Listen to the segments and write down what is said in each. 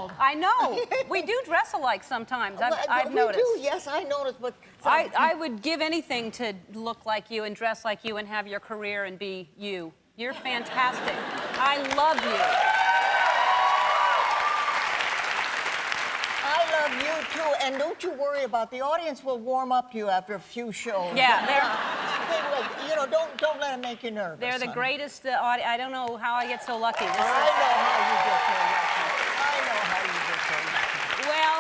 bald. I know. We do dress alike sometimes. I've noticed. We do, yes, I noticed, but... I would give anything to look like you and dress like you and have your career and be you. You're fantastic. I love you. I love you, too, and don't you worry about the audience will warm up to you after a few shows. Yeah, They will, you know, don't let them make you nervous. they're the honey. greatest audience. I don't know how I get so lucky. I know how you get so lucky. I know how you get so lucky. Well,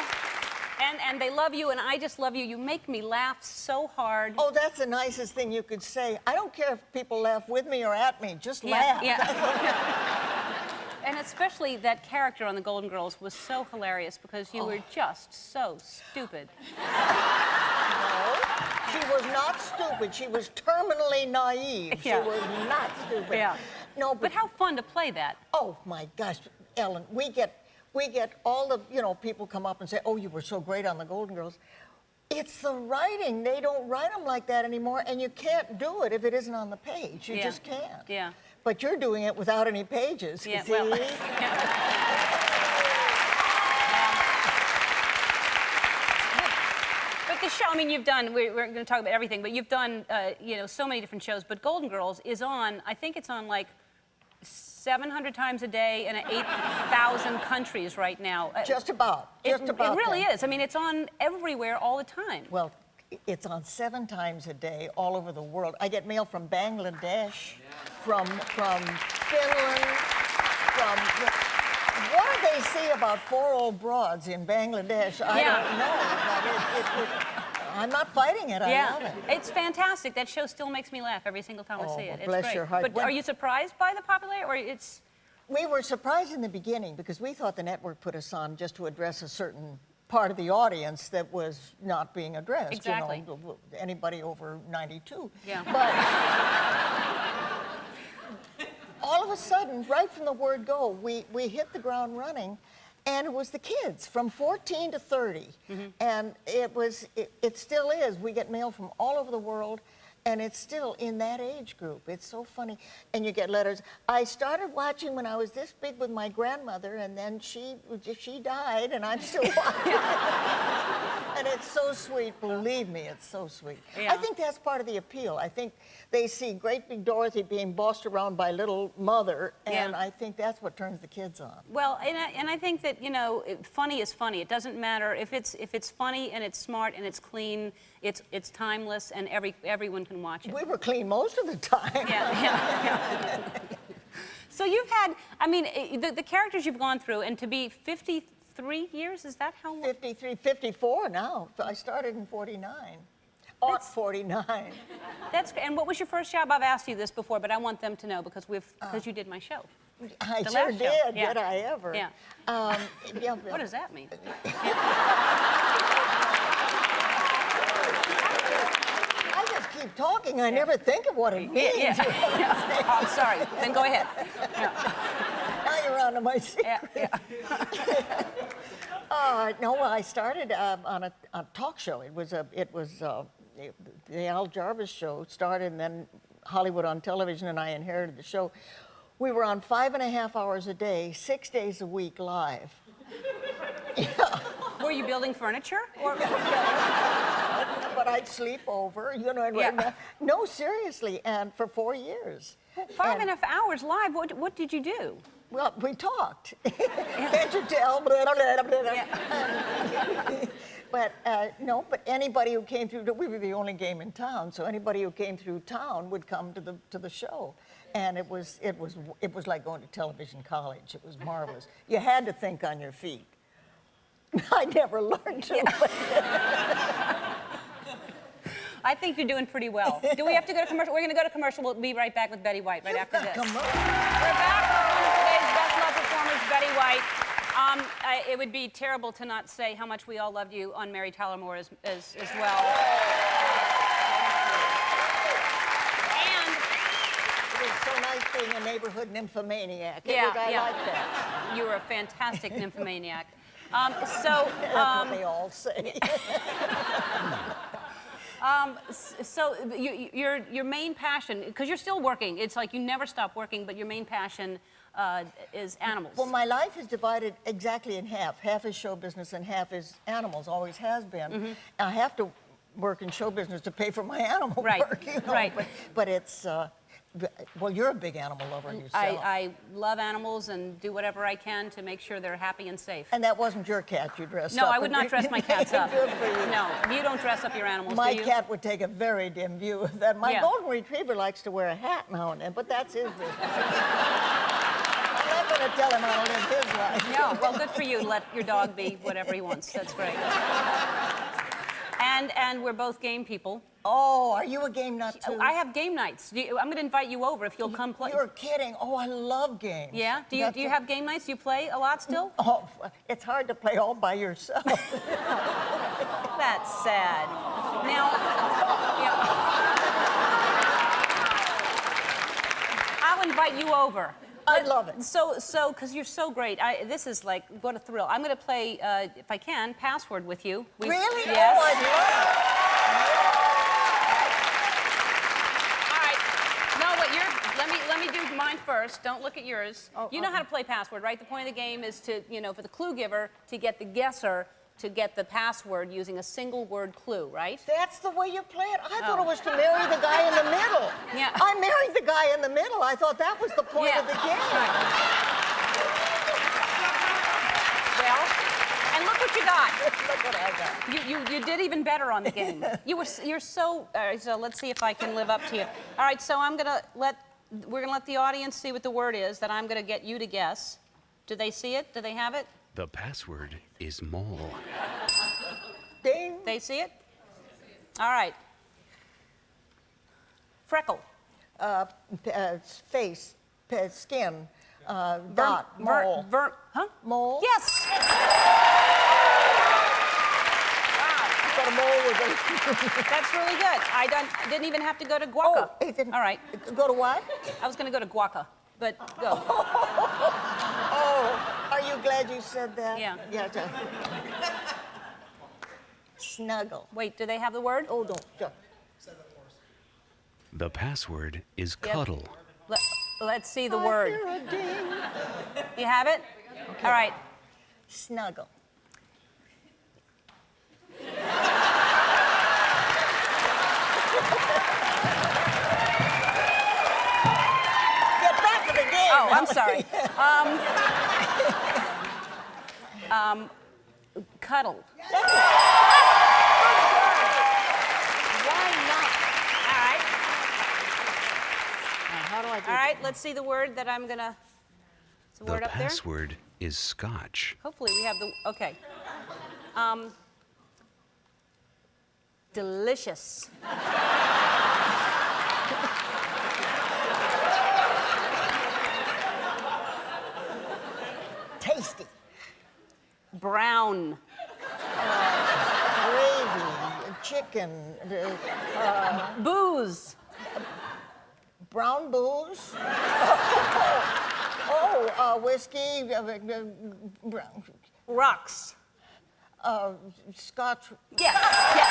and they love you, and I just love you. You make me laugh so hard. Oh, that's the nicest thing you could say. I don't care if people laugh with me or at me. Just laugh. Yeah. And especially that character on The Golden Girls was so hilarious because you were just so stupid. No, she was not stupid. She was terminally naive. Yeah. She was not stupid. Yeah. No, But how fun to play that. Oh my gosh, Ellen, we get all the, you know, people come up and say, "Oh, you were so great on The Golden Girls." It's the writing. They don't write them like that anymore, and you can't do it if it isn't on the page. You just can't. Yeah. But you're doing it without any pages. Yeah, see? well, But the show, I mean, you've done, we're going to talk about everything, but you've done, you know, so many different shows. But Golden Girls is on, I think it's on like 700 times a day in 8,000 countries right now. Just about. It really is. I mean, it's on everywhere all the time. Well, it's on 7 times a day all over the world. I get mail from Bangladesh, from Finland, what do they say about 4 old broads in Bangladesh? I don't know. But I'm not fighting it. I love it. It's fantastic. That show still makes me laugh every single time I see it. It's bless great. your heart. But are you surprised by the popularity, or it's? We were surprised in the beginning because we thought the network put us on just to address a certain part of the audience that was not being addressed. Exactly. You know, anybody over 92. Yeah. But all of a sudden, right from the word go, we hit the ground running, and it was the kids from 14 to 30. And it still is. We get mail from all over the world, and it's still in that age group. It's so funny. And you get letters. I started watching when I was this big with my grandmother, and then she died, and I'm still watching. And it's so sweet. Believe me, it's so sweet. Yeah. I think that's part of the appeal. I think they see great big Dorothy being bossed around by little mother, and I think that's what turns the kids on. Well, and I think that, you know, funny is funny. It doesn't matter if it's funny and it's smart and it's clean. It's timeless, and everyone can watch it. We were clean most of the time. Yeah. So you've had, I mean, the characters you've gone through, and to be 53 years, is that how long? 53, 54 now. I started in 49. Ought 49. And what was your first job? I've asked you this before, but I want them to know because you did my show. I The sure last show. did. Yeah. Did I ever? Yeah. What does that mean? I just keep talking. I never think of what it means. Oh, I'm sorry. Then go ahead. Now you're on to my secret. No, well, I started on a talk show. It was the Al Jarvis show started, and then Hollywood on Television, and I inherited the show. We were on 5.5 hours a day, 6 days a week live. Were you building furniture? Or? But I'd sleep over, you know. No, seriously, and for 4 years. 5.5 hours live. What did you do? Well, we talked. Can't you tell? Blah, blah, blah, blah. Yeah. But no, but anybody who came through, we were the only game in town, so anybody who came through town would come to the show. And it was like going to television college. It was marvelous. You had to think on your feet. I never learned to. I think you're doing pretty well. Do we have to go to commercial? We're going to go to commercial. We'll be right back with Betty White after this. Come on. We're back with one of today's best loved performers, Betty White. It would be terrible to not say how much we all loved you on Mary Tyler Moore as well. And it was so nice being a neighborhood nymphomaniac. I like that. You were a fantastic nymphomaniac. That's what they all say. So your main passion, because you're still working, it's like you never stop working, but your main passion is animals. Well, my life is divided exactly in half. Half is show business and half is animals, always has been. I have to work in show business to pay for my animal Right, work, you know, right. but it's, well, you're a big animal lover yourself. I love animals and do whatever I can to make sure they're happy and safe. And that wasn't your cat you dressed No, up. I would not dress my cats up. Good for you. No, you don't dress up your animals, My do you? cat would take a very dim view of that. My Yeah. golden retriever likes to wear a hat now and then, but that's his business. I'm not going to tell him how to live his life. No, well, good for you. Let your dog be whatever he wants. That's great. And we're both game people. Oh, are you a game nut too? I have game nights. I'm going to invite you over if you'll come play. You're kidding. Oh, I love games. Yeah? Do you have game nights? Do you play a lot still? Oh, it's hard to play all by yourself. That's sad. Now, yeah. I'll invite you over. I'd love it. So, because you're so great. This is like, what a thrill. I'm going to play, if I can, Password with you. Really? Yes. Oh, I'd love it. All right. No, but let me do mine first. Don't look at yours. Oh, You know how to play Password, right? The point of the game is to, for the clue giver, to get the guesser to get the password using a single word clue, right? That's the way you play it. I thought it was to marry the guy in the middle. Yeah. I married the guy in the middle. I thought that was the point Yeah. of the game. Well, and look what you got. Look what I got. You did even better on the game. You're so. So let's see if I can live up to you. All right. So we're gonna let the audience see what the word is that I'm gonna get you to guess. Do they see it? Do they have it? The password is mole. Ding. They see it? All right. Freckle. Face, skin, dot, mole. Huh? Mole? Yes. Got a mole with a... That's really good. I didn't even have to go to guaca. Oh, it didn't- All right. Go to what? I was gonna go to guaca, but go. Oh, are you glad you said that? Yeah. Yeah. Snuggle. Wait, do they have the word? Oh, don't. The password is Yep. cuddle. Let's see the I word. hear a ding. You have it? All right. Snuggle. Get back to the game. Oh, I'm sorry. Cuddle. That's it. Why not? All right. How do I do All right. Let's see the word that I'm gonna. Is the The word up there? password is scotch. Hopefully we have the. Okay. Delicious. Tasty. Brown. Gravy. Chicken. Booze. Brown booze. Whiskey. Brown. Rocks. Scotch. Yes. Yes.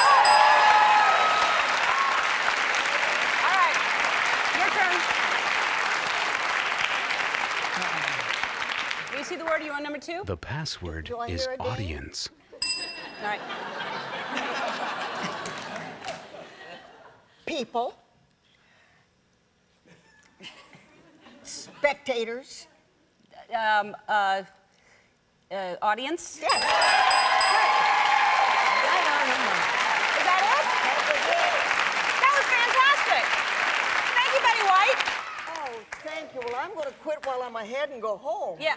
All right. Your turn. Do you see the word? You on number 2? The password Do I is hear a ding? audience. All right. People. Spectators. Audience. Yes. Right on the money. Is that it? That was fantastic. Thank you, Betty White. Oh, thank you. Well, I'm going to quit while I'm ahead and go home. Yeah.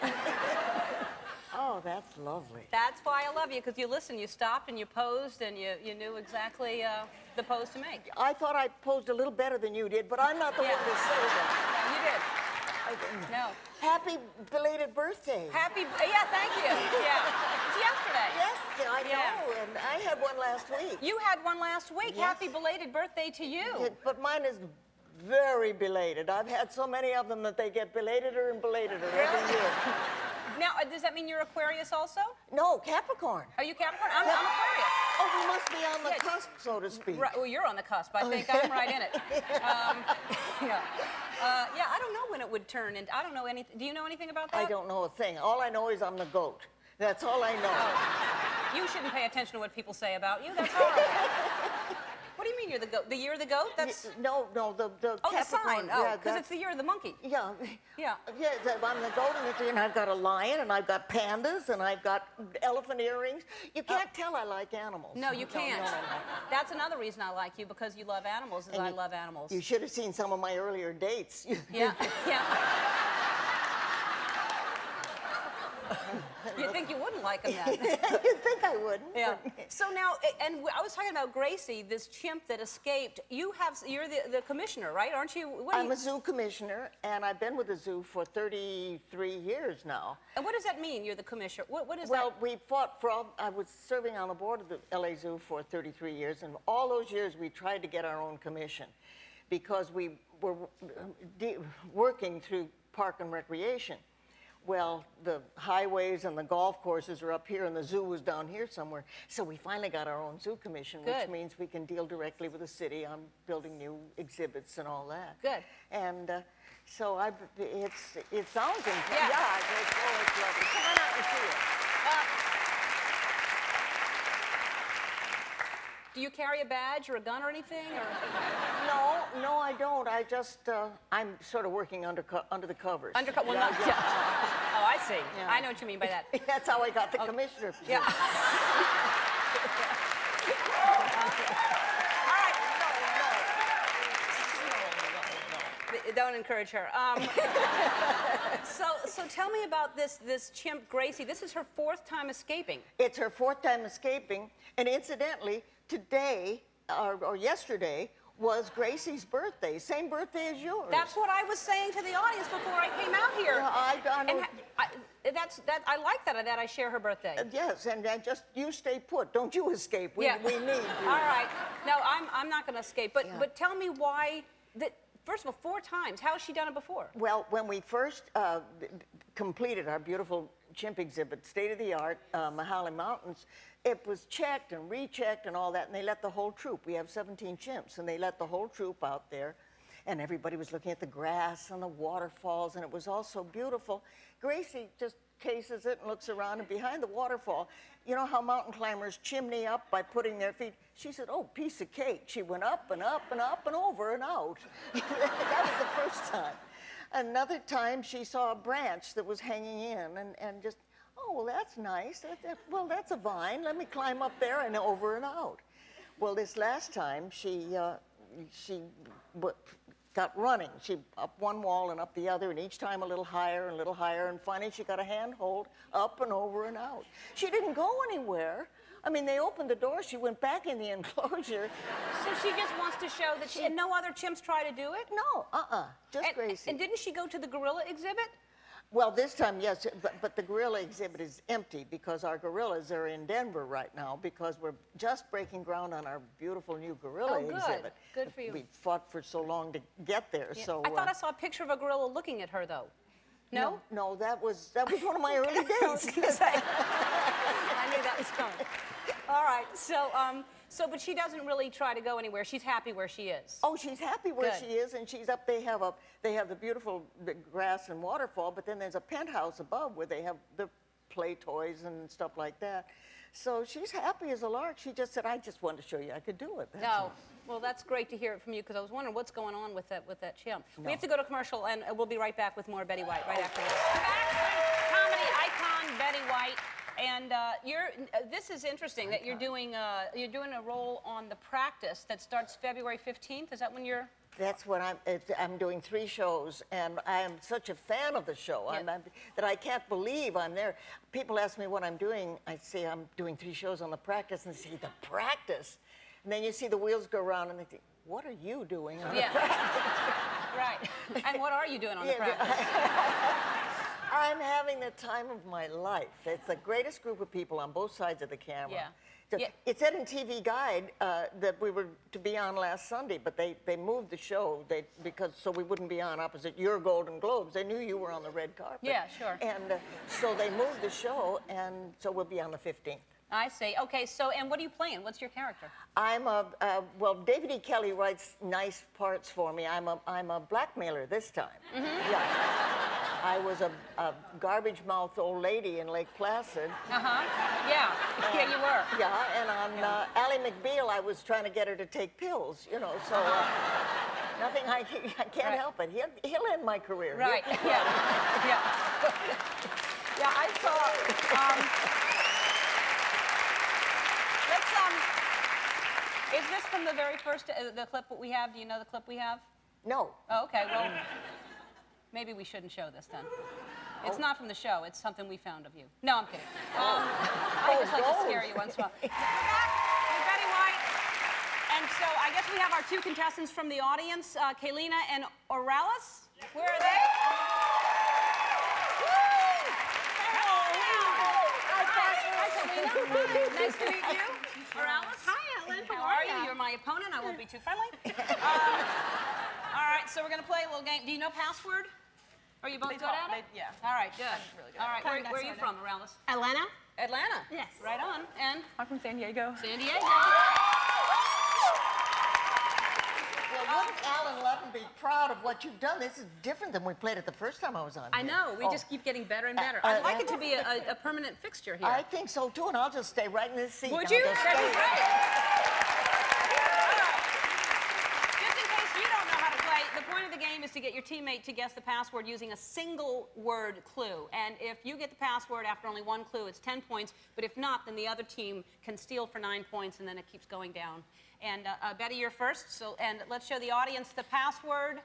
Oh, that's lovely. That's why I love you, because you listened, you stopped, and you posed, and you knew exactly the pose to make. I thought I posed a little better than you did, but I'm not the one to say that. You did. No. Happy belated birthday. Happy. Yeah, thank you. Yeah. It's yesterday. Yes, I Yeah. know, and I had one last week. You had one last week. Yes. Happy belated birthday to you. But mine is very belated. I've had so many of them that they get belateder and belateder every year. Now, does that mean you're Aquarius also? No, Capricorn. Are you Capricorn? I'm Aquarius. Oh, we must be on the cusp, so to speak. Right, well, you're on the cusp. I think I'm right in it. Yeah. Yeah, I don't know when it would turn into. I don't know anything. Do you know anything about that? I don't know a thing. All I know is I'm the goat. That's all I know. Oh. You shouldn't pay attention to what people say about you. That's horrible. What do you mean you're the goat? The year of the goat? That's No, the oh, the Capricorn. sign. Oh, Yeah, because it's the year of the monkey. Yeah. Yeah. Yeah, I'm the goat, and I've got a lion, and I've got pandas, and I've got elephant earrings. You can't tell I like animals. No, you can't. No. That's another reason I like you, because you love animals, and I love animals. You should have seen some of my earlier dates. Yeah, yeah. You'd think you wouldn't like them then. You'd think I wouldn't. Yeah. So now, and I was talking about Gracie, this chimp that escaped. You're the commissioner, right? Aren't you? I'm a zoo commissioner, and I've been with the zoo for 33 years now. And what does that mean? You're the commissioner. What is Well, that? we fought for all. I was serving on the board of the LA Zoo for 33 years, and all those years we tried to get our own commission, because we were working through Park and Recreation. Well, the highways and the golf courses are up here, and the zoo was down here somewhere. So we finally got our own zoo commission, Good. which means we can deal directly with the city on building new exhibits and all that. Good. And so it sounds important. Yeah. It's lovely. Come on out and see it. Do you carry a badge or a gun or anything? Or? No, I don't. I just, I'm sort of working under the covers. Undercut? Well, Yeah, not. yeah. Yeah. Oh, I see. Yeah. I know what you mean by that. That's how I got the commissioner position. Yeah. Don't encourage her. So tell me about this chimp, Gracie. This is her 4th time escaping. It's her 4th time escaping, and incidentally, today, or yesterday, was Gracie's birthday. Same birthday as yours. That's what I was saying to the audience before I came out here. Yeah, I know. And I like that I share her birthday. Yes, and you stay put. Don't you escape. We need you. All right. No, I'm not going to escape. But Yeah. but tell me why. First of all, 4 times. How has she done it before? Well, when we first completed our beautiful chimp exhibit, state-of-the-art, Mahali Mountains, it was checked and rechecked and all that, and they let the whole troop. We have 17 chimps, and they let the whole troop out there, and everybody was looking at the grass and the waterfalls, and it was all so beautiful. Gracie just cases it and looks around, and behind the waterfall, you know how mountain climbers chimney up by putting their feet? She said, oh, piece of cake. She went up and up and up and over and out. That was the first time. Another time, she saw a branch that was hanging in and just, oh, well, that's nice. Well, that's a vine. Let me climb up there and over and out. Well, this last time, she got running. She up one wall and up the other, and each time a little higher and a little higher, and finally she got a handhold up and over and out. She didn't go anywhere. I mean, they opened the door, she went back in the enclosure. So she just wants to show that and no other chimps try to do it? No, just Gracie. And didn't she go to the gorilla exhibit? Well, this time, yes, but the gorilla exhibit is empty because our gorillas are in Denver right now because we're just breaking ground on our beautiful new gorilla exhibit. Good for you. We fought for so long to get there, Yeah. so... I thought I saw a picture of a gorilla looking at her, though. No? No, that was one of my early days. I was gonna say. I knew that was coming. All right, so but she doesn't really try to go anywhere. She's happy where she is. Oh, she's happy where Good. she is, and she's up. They have the beautiful grass and waterfall, but then there's a penthouse above where they have the play toys and stuff like that. So she's happy as a lark. She just said, "I just wanted to show you I could do it." That's all. Well, that's great to hear it from you because I was wondering what's going on with that chimp. We have to go to commercial, and we'll be right back with more Betty White right after this. We're back with comedy icon Betty White. And this is interesting that you're doing a role on The Practice that starts February 15th. Is that when you're? That's what I'm doing 3 shows, and I am such a fan of the show that I can't believe I'm there. People ask me what I'm doing. I say I'm doing 3 shows on The Practice, and they say, The Practice? And then you see the wheels go around, and they think, what are you doing on The Practice? Right. And what are you doing on The Practice? I'm having the time of my life. It's the greatest group of people on both sides of the camera. Yeah. It said in TV Guide that we were to be on last Sunday, but they moved the show so we wouldn't be on opposite your Golden Globes. They knew you were on the red carpet. Yeah, sure. And so they moved the show, and so we'll be on the 15th. I see. Okay, so, and what are you playing? What's your character? I'm well, David E. Kelly writes nice parts for me. I'm a blackmailer this time. Yeah. I was a garbage-mouthed old lady in Lake Placid. Yeah. Yeah, you were. Yeah, and on Ally McBeal, I was trying to get her to take pills, you know, so nothing, I can't help it. He'll end my career. Right, yeah. Yeah. Yeah, I saw. Is this from the very first, the clip that we have? Do you know the clip we have? No. Oh, okay, well, maybe we shouldn't show this then. It's not from the show, it's something we found of you. No, I'm kidding. I just like to scare you once in a while. We're back with Betty White. And so I guess we have our two contestants from the audience, Kaylina and Oralis. Where are they? Hi, Kaylina. Nice to meet you. Oralis. Hi, Ellen. How are you? You're my opponent. I won't be too friendly. All right, so we're going to play a little game. Do you know password? Are you both good at it? Yeah. All right, good. really good. All right, where are you from, Oralis? Atlanta? Atlanta. Yes. Right on. And I'm from San Diego. San Diego. Well, wouldn't Alan Lutton be proud of what you've done? This is different than we played it the first time I was on. I here. know. We Oh. just keep getting better and better. I'd like it to be a permanent fixture here. I think so too, and I'll just stay right in this seat. Would and you? I'll just That'd be stay. great. Just in case you don't know how to play, the point of the game is to get your teammate to guess the password using a single word clue. And if you get the password after only one clue, it's 10 points. But if not, then the other team can steal for 9 points, and then it keeps going down. And Betty, you're first. So, and let's show the audience the password.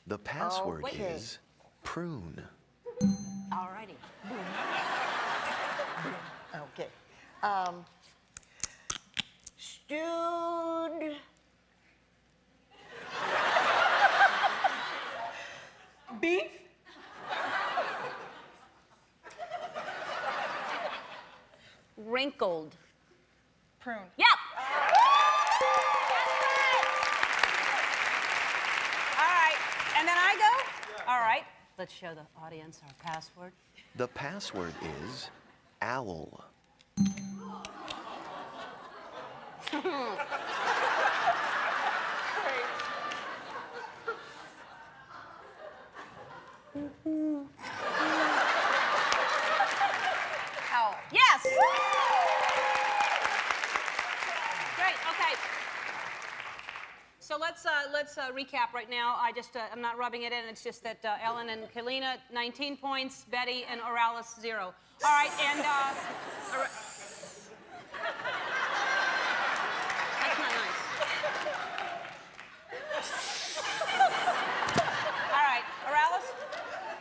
The password Okay. is prune. All righty. Okay. Stewed. Beef? Wrinkled. Prune. Yep. All right. And then I go? All right. Let's show the audience our password. The password is owl. Owl. Yes. Great. Okay. So let's recap right now. I'm not rubbing it in. It's just that Ellen and Kaylina 19 points, Betty and Oralis 0. All right, and that's not nice. All right, Oralis,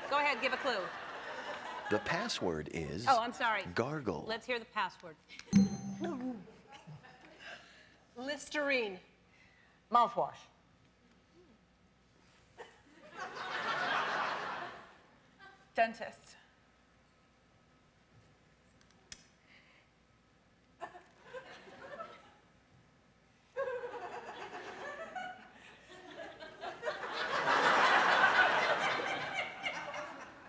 go ahead, give a clue. The password is Oh, I'm sorry. gargle. Let's hear the password. Listerine. Mouthwash. Dentist.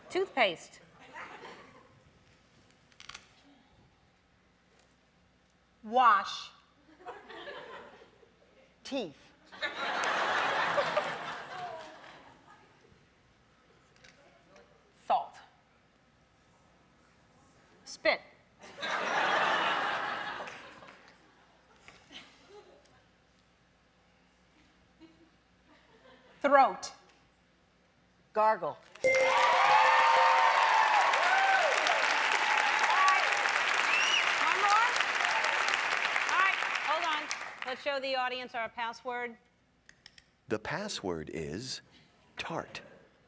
Toothpaste. Wash. Teeth. Salt. Spit. Throat. Gargle. One more? All right, hold on. Let's show the audience our password. The password is tart.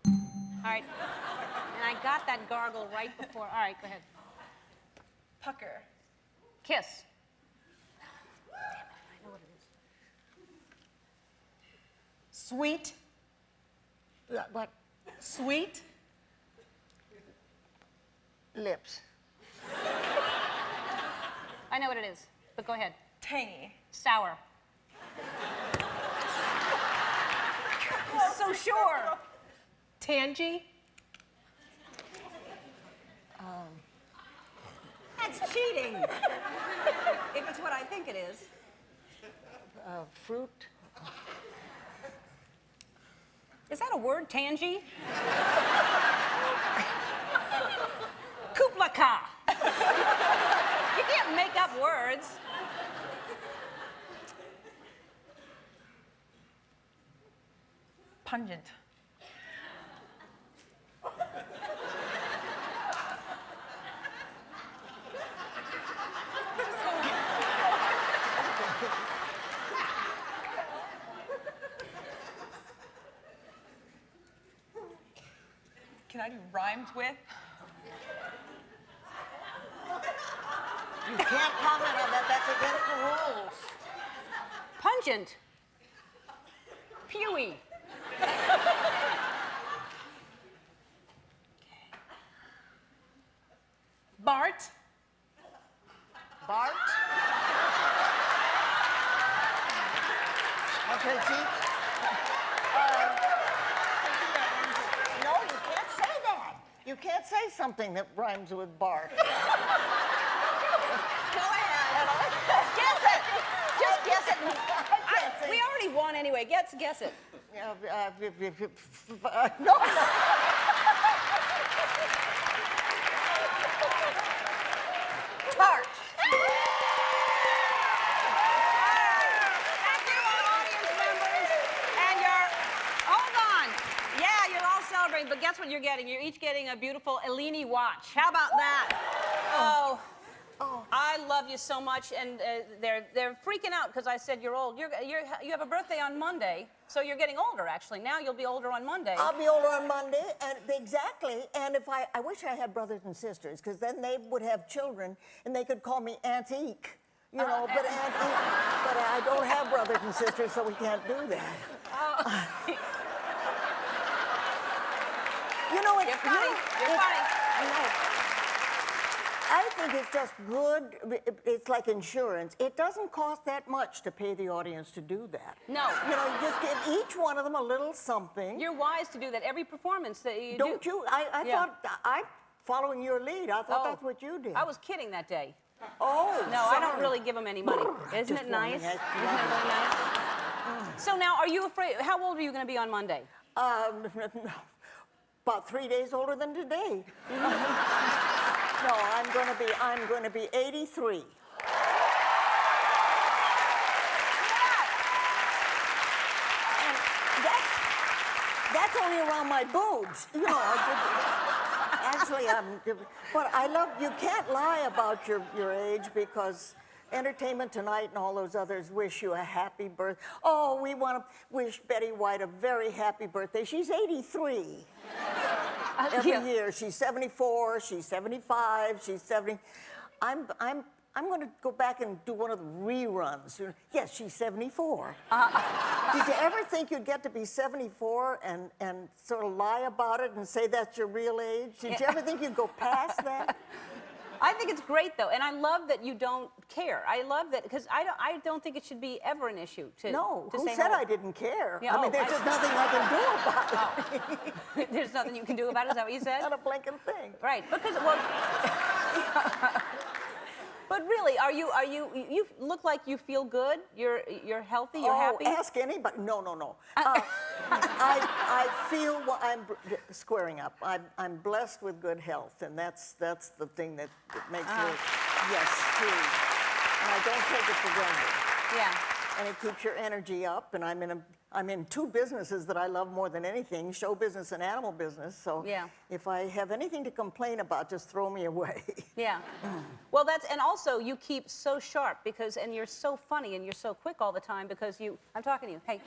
All right. And I got that gargle right before. All right, go ahead. Pucker. Kiss. Damn it, I know what it is. Sweet. What? Sweet. Lips. I know what it is, but go ahead. Tangy. Sour. So sure. Tangy. That's cheating. If it's what I think it is. Fruit. Is that a word, tangy? Kuplaka. You can't make up words. Pungent. Can I do rhymes with? You can't comment on that. That's against the rules. Pungent. Pewy. Bart. Bart. Okay, Chief. No, you can't say that. You can't say something that rhymes with Bart. Go ahead. Guess it. Just guess it. We already won anyway. Guess it. No. Tart. Thank you, all audience members. And hold on. Yeah, you're all celebrating, but guess what you're getting? You're each getting a beautiful Ellini watch. How about that? Oh. I love you so much, and they're freaking out because I said you're old. You have a birthday on Monday, so you're getting older. Actually, now you'll be older on Monday. I'll be older on Monday, and exactly. And if I wish I had brothers and sisters, because then they would have children, and they could call me Aunt Eek. You know, but Aunt Eek. But I don't have brothers and sisters, so we can't do that. You know, You're funny. You're funny. I know. I think it's just good. It's like insurance. It doesn't cost that much to pay the audience to do that. No. You know, you just give each one of them a little something. You're wise to do that. Every performance that you Don't do. you? I Yeah. thought, following your lead, I thought that's what you did. I was kidding that day. Oh, No, I don't really give them any money. Isn't Just it nice? wondering. Isn't it really nice? So now, are you afraid? How old are you going to be on Monday? About 3 days older than today. No, I'm going to be 83. And that's only around my boobs. You know, actually, but I love, you can't lie about your age because Entertainment Tonight and all those others wish you a happy birthday. Oh, we want to wish Betty White a very happy birthday. She's 83. Every year, she's 74, she's 75, she's 70. I'm going to go back and do one of the reruns. Yes, she's 74. Did you ever think you'd get to be 74 and sort of lie about it and say that's your real age? Did you ever think you'd go past that? I think it's great, though, and I love that you don't care. I love that, because I don't think it should be ever an issue to No, to who say said how- I didn't care? Yeah, I mean, there's just nothing I can do about it. There's nothing you can do about it, is that what you said? Not a blinking thing. Right, because, well... But really, you look like you feel good, you're healthy, you're happy? Ask anybody. No. I feel I'm squaring up. I'm blessed with good health, and that's the thing that makes me, yes, true. And I don't take it for granted. Yeah. And it keeps your energy up, and I'm in two businesses that I love more than anything, show business and animal business, so Yeah. if I have anything to complain about, just throw me away. Yeah. Well, and also you keep so sharp and you're so funny and you're so quick all the time because I'm talking to you. Hey.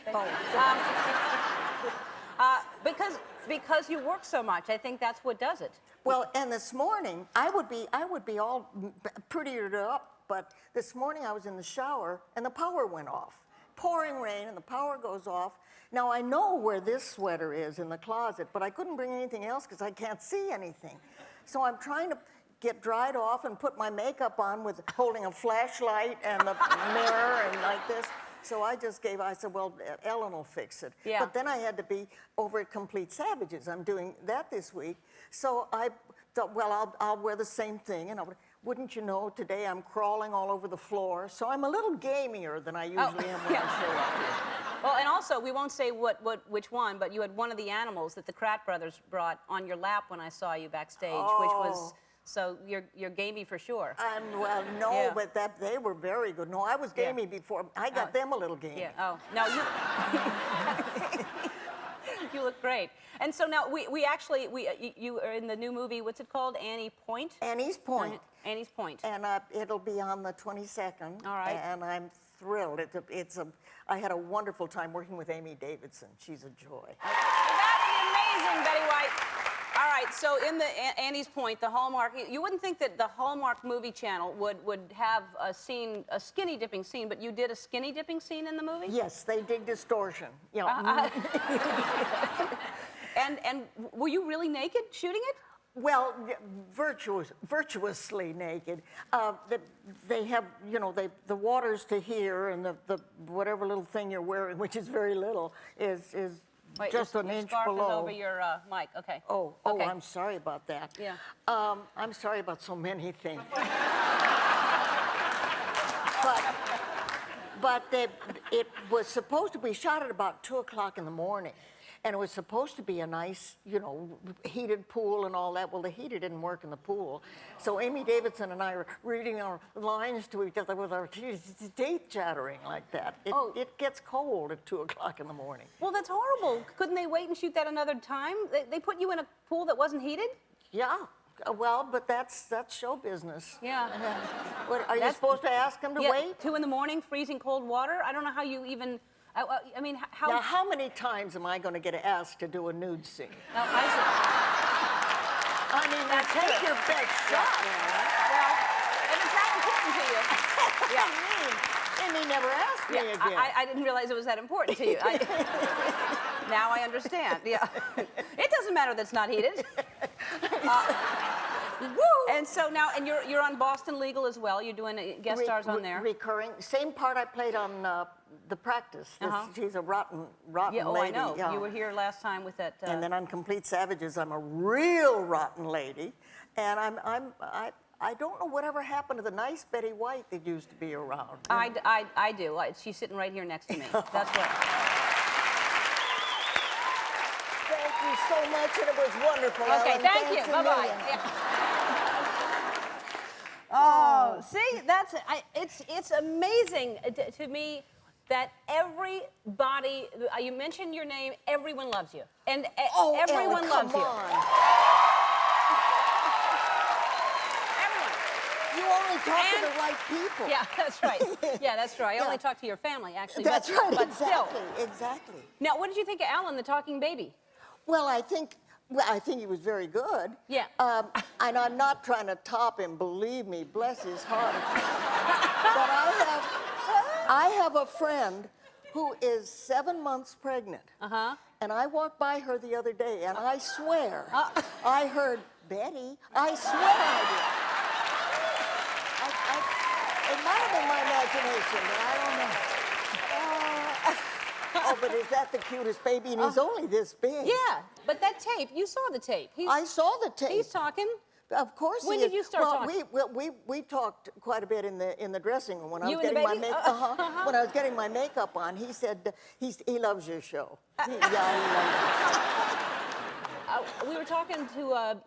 Because you work so much. I think that's what does it. Well, and this morning, I would be all prettier up, but this morning I was in the shower and the power went off. Pouring rain and the power goes off. Now I know where this sweater is in the closet, but I couldn't bring anything else because I can't see anything. So I'm trying to get dried off and put my makeup on with holding a flashlight and the mirror and like this. So I said, well, Ellen will fix it. Yeah. But then I had to be over at Complete Savages. I'm doing that this week. So I thought, well, I'll wear the same thing. And wouldn't you know, today I'm crawling all over the floor. So I'm a little gamier than I usually am when I show up here. Well, and also, we won't say which one, but you had one of the animals that the Krat brothers brought on your lap when I saw you backstage, which was, so you're gamey for sure. Well, no, Yeah. but they were very good. No, I was gamey before. I got them a little gamey. Yeah, oh, no, you... You look great. And so now we actually, you are in the new movie, what's it called? Annie's Point? Annie's Point. Annie's Point. And it'll be on the 22nd. All right. And I'm thrilled. I had a wonderful time working with Amy Davidson. She's a joy. That's amazing, Betty White. All right, so in the Annie's Point, the Hallmark, you wouldn't think that the Hallmark movie channel would have a scene, a skinny dipping scene, but you did a skinny dipping scene in the movie? Yes, they dig distortion. You know, And were you really naked shooting it? well, virtuously naked. They have, you know, the water's to here, and the whatever little thing you're wearing, which is very little, is Wait, just your an inch scarf below. is over your mic, okay. Oh, Okay. I'm sorry about that. Yeah. I'm sorry about so many things. but it was supposed to be shot at about 2 o'clock in the morning. And it was supposed to be a nice, you know, heated pool and all that. Well, the heater didn't work in the pool. So Amy Davidson and I were reading our lines to each other with our teeth chattering like that. It gets cold at 2 o'clock in the morning. Well, that's horrible. Couldn't they wait and shoot that another time? They put you in a pool that wasn't heated? Yeah. Well, but that's show business. Yeah. What, are you supposed to ask them to wait? 2 in the morning, freezing cold water? I don't know how you even... I mean, how... Now, how many times am I going to get asked to do a nude scene? No, I mean, now take your best shot. Well, if it's that important to you. Yeah. And he never asked me again. I didn't realize it was that important to you. Now I understand, yeah. It doesn't matter that it's not heated. And so now, and you're on Boston Legal as well. You're doing guest stars on there. Recurring. Same part I played on The Practice. She's a rotten Yeah, oh, lady. I know. Yeah. You were here last time with that. And then on Complete Savages, I'm a real rotten lady. And I don't know whatever happened to the nice Betty White that used to be around. I do. She's sitting right here next to me. That's what. Thank you so much, and it was wonderful. Okay, Ellen. thank you. Thanks a Bye-bye. million. Yeah. Oh, see, it's amazing to me that everybody, you mention your name, everyone loves you. And everyone Ellen, loves come you. on. Everyone. You only talk to the right people. Yeah, that's right. Yeah, that's true. I only talk to your family, actually. That's right, but exactly, still. exactly. Now, what did you think of Alan, the talking baby? Well, I think he was very good. Yeah. And I'm not trying to top him, believe me, bless his heart. But I have a friend who is 7 months pregnant. Uh-huh. And I walked by her the other day, and I swear, I heard, Betty, I swear I did. It might have been my imagination, but I don't know. Oh, but is that the cutest baby? And he's only this big. Yeah, but that tape, you saw the tape. I saw the tape. He's talking. Of course. When he did is. you start talking? We talked quite a bit in the dressing room when I You was and the getting my baby? makeup. When I was getting my makeup on, he said he loves your show. He loves it. We were talking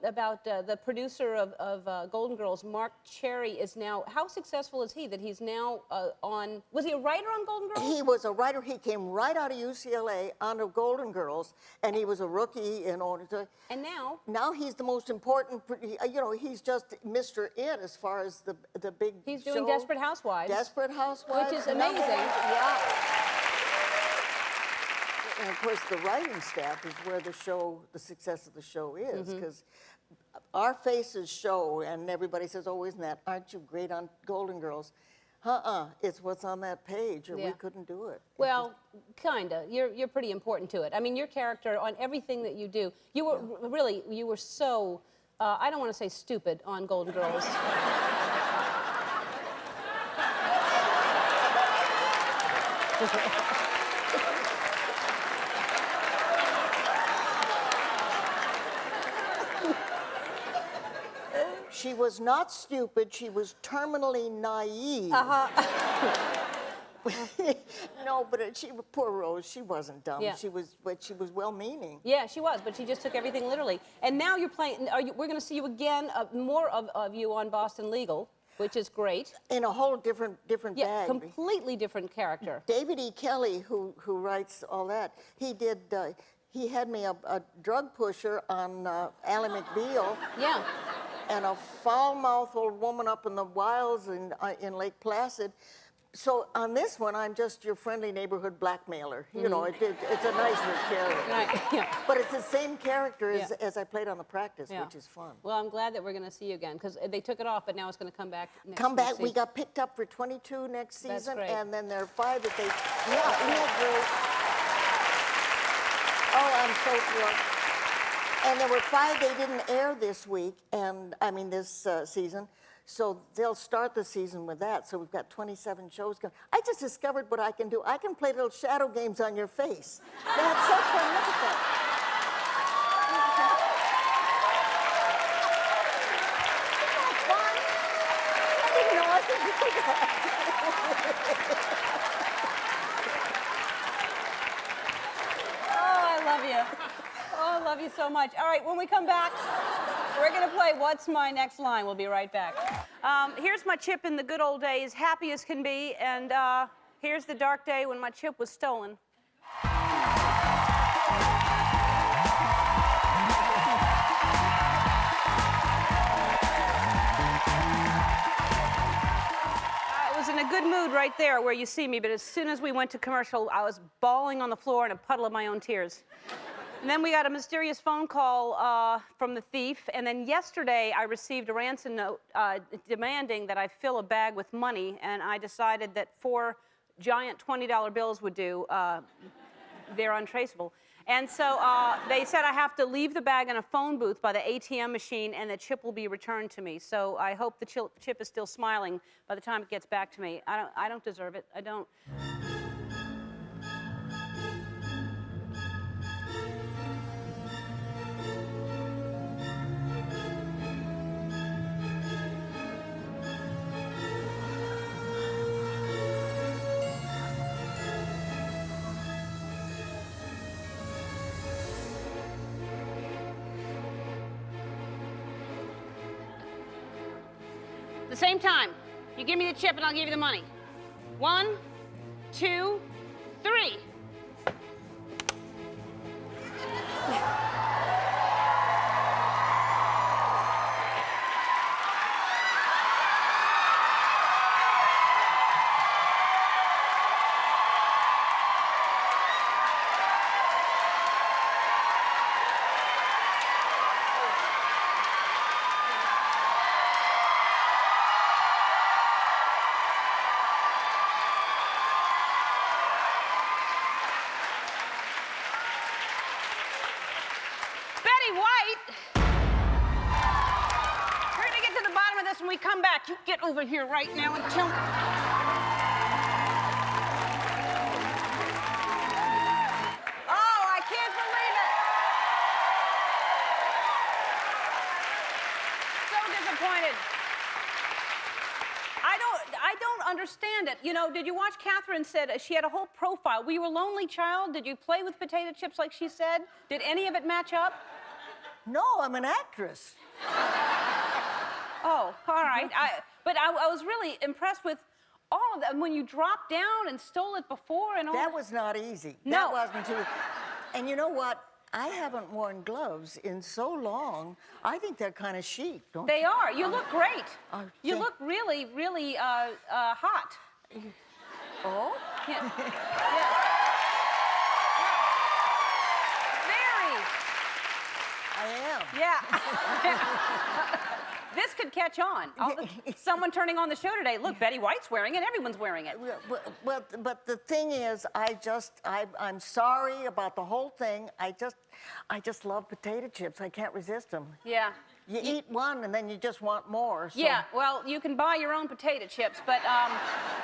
about the producer of Golden Girls, Mark Cherry, is now, how successful is he that he's now on, was he a writer on Golden Girls? He was a writer. He came right out of UCLA onto Golden Girls, and he was a rookie in order to. And now? Now he's the most important. You know, he's just Mr. It as far as the big. He's doing show. Desperate Housewives. Desperate Housewives. Which is amazing. Yeah. And of course, the writing staff is where the success of the show is, because our faces show, and everybody says, "Oh, aren't you great on Golden Girls?" It's what's on that page, or we couldn't do it. Well, kinda. You're pretty important to it. I mean, your character on everything that you do. You were really, you were so. I don't want to say stupid on Golden Girls. she was not stupid. She was terminally naive. No, but poor Rose, she wasn't dumb. Yeah. But she was well-meaning. Yeah, she was, but she just took everything literally. And now you're playing. We're going to see you again, more of you on Boston Legal, which is great. In a whole different Yeah, bag. completely different character. David E. Kelly, who writes all that, he had me a drug pusher on Ally McBeal. Yeah. And a foul-mouthed old woman up in the wilds in Lake Placid. So on this one, I'm just your friendly neighborhood blackmailer. You know, it's a nicer character. Right. Yeah. But it's the same character Yeah. as I played on the practice, Yeah. which is fun. Well, I'm glad that we're going to see you again because they took it off, but now it's going to come back. Come back. We season. got picked up for 22 next That's season, great. and then there are 5 that they. Yeah, isn't that great? Oh, I'm so thrilled. And there were 5 they didn't air this week, and I mean this season. So they'll start the season with that. So we've got 27 shows going. I just discovered what I can do. I can play little shadow games on your face. That's so fun. Look at that. Isn't that fun? I didn't know I could do that. Oh, I love you. Oh, I love you so much. All right, when we come back, we're going to play What's My Next Line. We'll be right back. Here's my chip in the good old days, happy as can be, and here's the dark day when my chip was stolen. I was in a good mood right there where you see me, but as soon as we went to commercial, I was bawling on the floor in a puddle of my own tears. And then we got a mysterious phone call from the thief. And then yesterday, I received a ransom note demanding that I fill a bag with money. And I decided that 4 giant $20 bills would do. They're untraceable. And so they said I have to leave the bag in a phone booth by the ATM machine, and the chip will be returned to me. So I hope the chip is still smiling by the time it gets back to me. I don't deserve it. I don't. At the same time, you give me the chip and I'll give you the money. 1, 2, 3. Betty White! We're gonna get to the bottom of this when we come back. You get over here right now and tell me. Oh, I can't believe it! So disappointed. I don't understand it. You know, did you watch Catherine said she had a whole profile? Were you a lonely child? Did you play with potato chips like she said? Did any of it match up? No, I'm an actress. Oh, all right. But I was really impressed with all of that. When you dropped down and stole it before and all That was not easy. No. That wasn't too. And you know what? I haven't worn gloves in so long. I think they're kind of chic, don't They are. You look great. Oh, You thank- look really, really hot. you? Oh? Yeah. Yeah. Very. I am. Yeah. This could catch on. Someone turning on the show today. Look, Betty White's wearing it. Everyone's wearing it. Well, but the thing is, I'm sorry about the whole thing. I just love potato chips. I can't resist them. Yeah. You eat one and then you just want more. So. Yeah, well, you can buy your own potato chips, but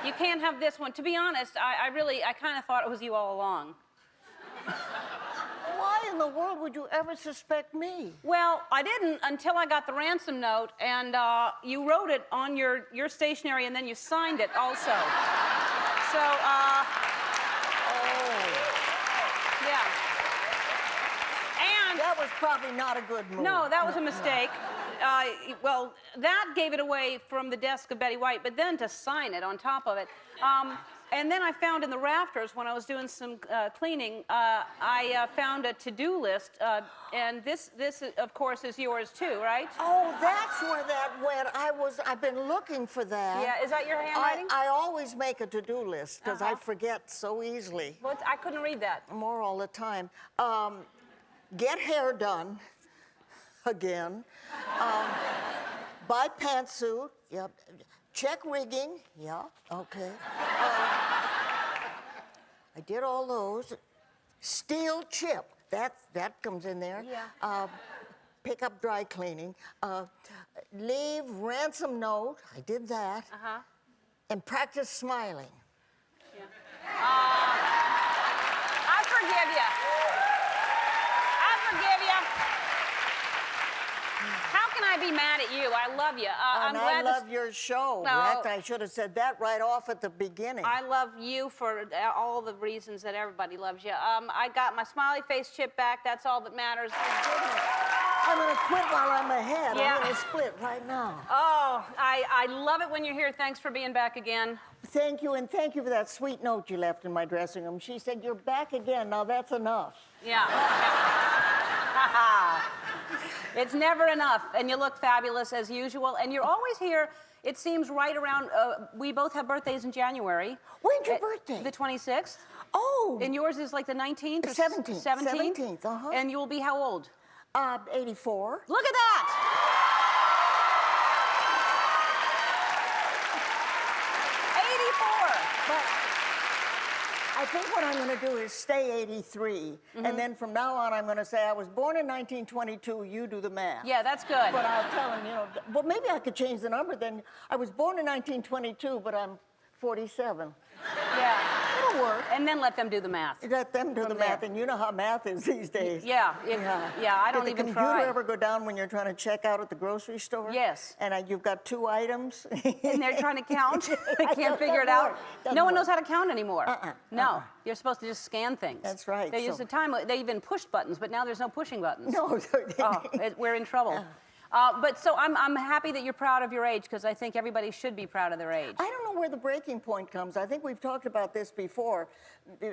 you can't have this one. To be honest, I kind of thought it was you all along. Why in the world would you ever suspect me? Well, I didn't until I got the ransom note, and you wrote it on your stationery, and then you signed it also. So, yeah. And That was probably not a good move. no, that was a mistake. Well, that gave it away from the desk of Betty White, but then to sign it on top of it. And then I found in the rafters, when I was doing some cleaning, I found a to-do list, and this, of course, is yours too, right? Oh, that's where that went. I've been looking for that. Yeah, is that your handwriting? I always make a to-do list because I forget so easily. Well, I couldn't read that. More all the time. Get hair done, again. Buy pantsuit, yep. Check rigging, yeah, okay. I did all those. Steel chip, that comes in there. Yeah. Pick up dry cleaning. Leave ransom note, I did that. Uh-huh. And practice smiling. Yeah. I forgive you. I forgive you. How can I be mad at you? I love you. I'm And glad I love your show. No. Heck, I should have said that right off at the beginning. I love you for all the reasons that everybody loves you. I got my smiley face chip back. That's all that matters. I'm gonna quit while I'm ahead. Yeah. I'm gonna split right now. Oh, I love it when you're here. Thanks for being back again. Thank you, and thank you for that sweet note you left in my dressing room. She said, "You're back again. Now that's enough." Yeah. It's never enough, and you look fabulous as usual. And you're always here. It seems right around. We both have birthdays in January. When's your birthday? The 26th. Oh, And yours is like the 19th or 17th. 17th? 17th, uh-huh. And you'll be how old? 84. Look at that! 84. But I think what I'm going to do is stay 83, and then from now on I'm going to say I was born in 1922. You do the math. Yeah, that's good. But I'll tell him, well, maybe I could change the number then. I was born in 1922, but I'm 47. Yeah. It'll work. And then let them do the math. Let them do the From math, there. and you know how math is these days. Yeah, I don't Did the even computer try. ever go down when you're trying to check out at the grocery store? Yes. And you've got 2 items? And they're trying to count. They can't Doesn't figure it out. work. Doesn't No one work. knows how to count anymore. No. You're supposed to just scan things. That's right, There used so- a time they even pushed buttons, but now there's no pushing buttons. No. We're in trouble. But so I'm happy that you're proud of your age, because I think everybody should be proud of their age. I don't know where the breaking point comes. I think we've talked about this before.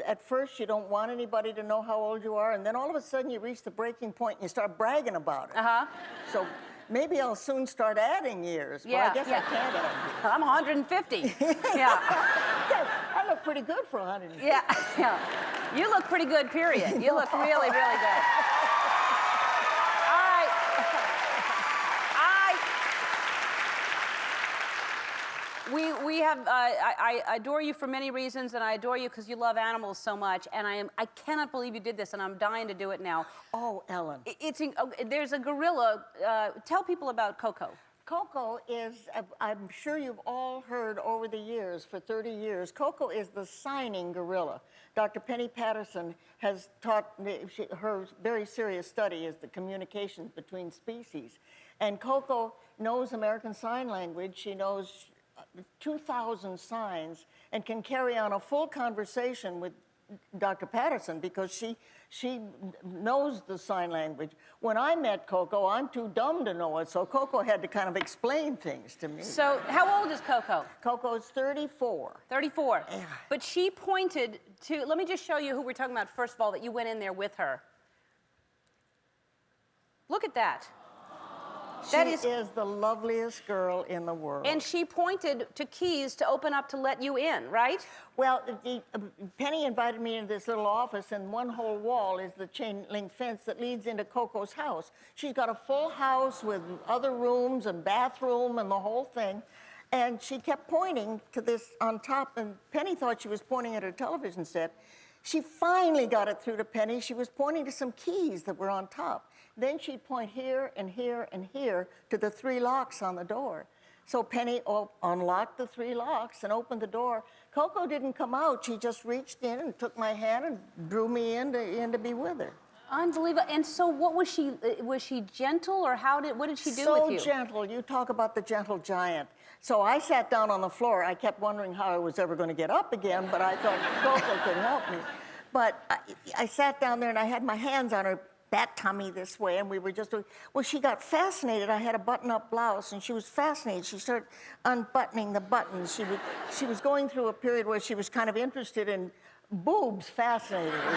At first, you don't want anybody to know how old you are, and then all of a sudden you reach the breaking point and you start bragging about it. Uh-huh. So maybe I'll soon start adding years. Well, Yeah, I guess yeah. I can't add years. I'm 150. Yeah. Yeah, I look pretty good for 150. Yeah. Yeah. You look pretty good, period. You look really, really good. All right. We have, I adore you for many reasons, and I adore you because you love animals so much, and I cannot believe you did this, and I'm dying to do it now. Oh, Ellen. There's a gorilla. Tell people about Koko. Koko is, I'm sure you've all heard over the years, for 30 years, Koko is the signing gorilla. Dr. Penny Patterson has taught, her very serious study is the communications between species. And Koko knows American Sign Language. She knows 2,000 signs and can carry on a full conversation with Dr. Patterson because she knows the sign language. When I met Koko, I'm too dumb to know it, so Koko had to kind of explain things to me. So how old is Koko? Koko's 34. 34. Yeah. But she pointed to, let me just show you who we're talking about first of all, that you went in there with her. Look at that. That She is the loveliest girl in the world. And she pointed to keys to open up to let you in, right? Well, Penny invited me into this little office, and one whole wall is the chain link fence that leads into Koko's house. She's got a full house with other rooms and bathroom and the whole thing. And she kept pointing to this on top, and Penny thought she was pointing at her television set. She finally got it through to Penny. She was pointing to some keys that were on top. Then she'd point here and here and here to the 3 locks on the door. So Penny unlocked the 3 locks and opened the door. Koko didn't come out. She just reached in and took my hand and drew me in to be with her. Unbelievable. And so what was she? Was she gentle, or what did she do with you? So gentle. You talk about the gentle giant. So I sat down on the floor. I kept wondering how I was ever going to get up again, but I thought Koko could help me. But I sat down there and I had my hands on her back tummy this way, and we were just doing, well, she got fascinated. I had a button-up blouse, and she was fascinated. She started unbuttoning the buttons. She was going through a period where she was kind of interested in boobs, fascinated her.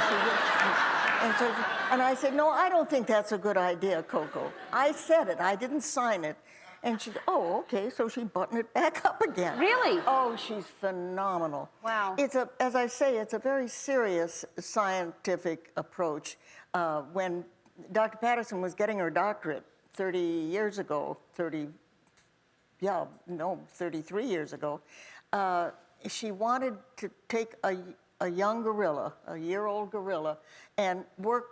And I said, no, I don't think that's a good idea, Koko. I said it. I didn't sign it. And she said, oh, okay. So she buttoned it back up again. Really? Oh, she's phenomenal. Wow. As I say, it's a very serious scientific approach. When Dr. Patterson was getting her doctorate 30 years ago, 33 years ago, she wanted to take a young gorilla, a year-old gorilla, and work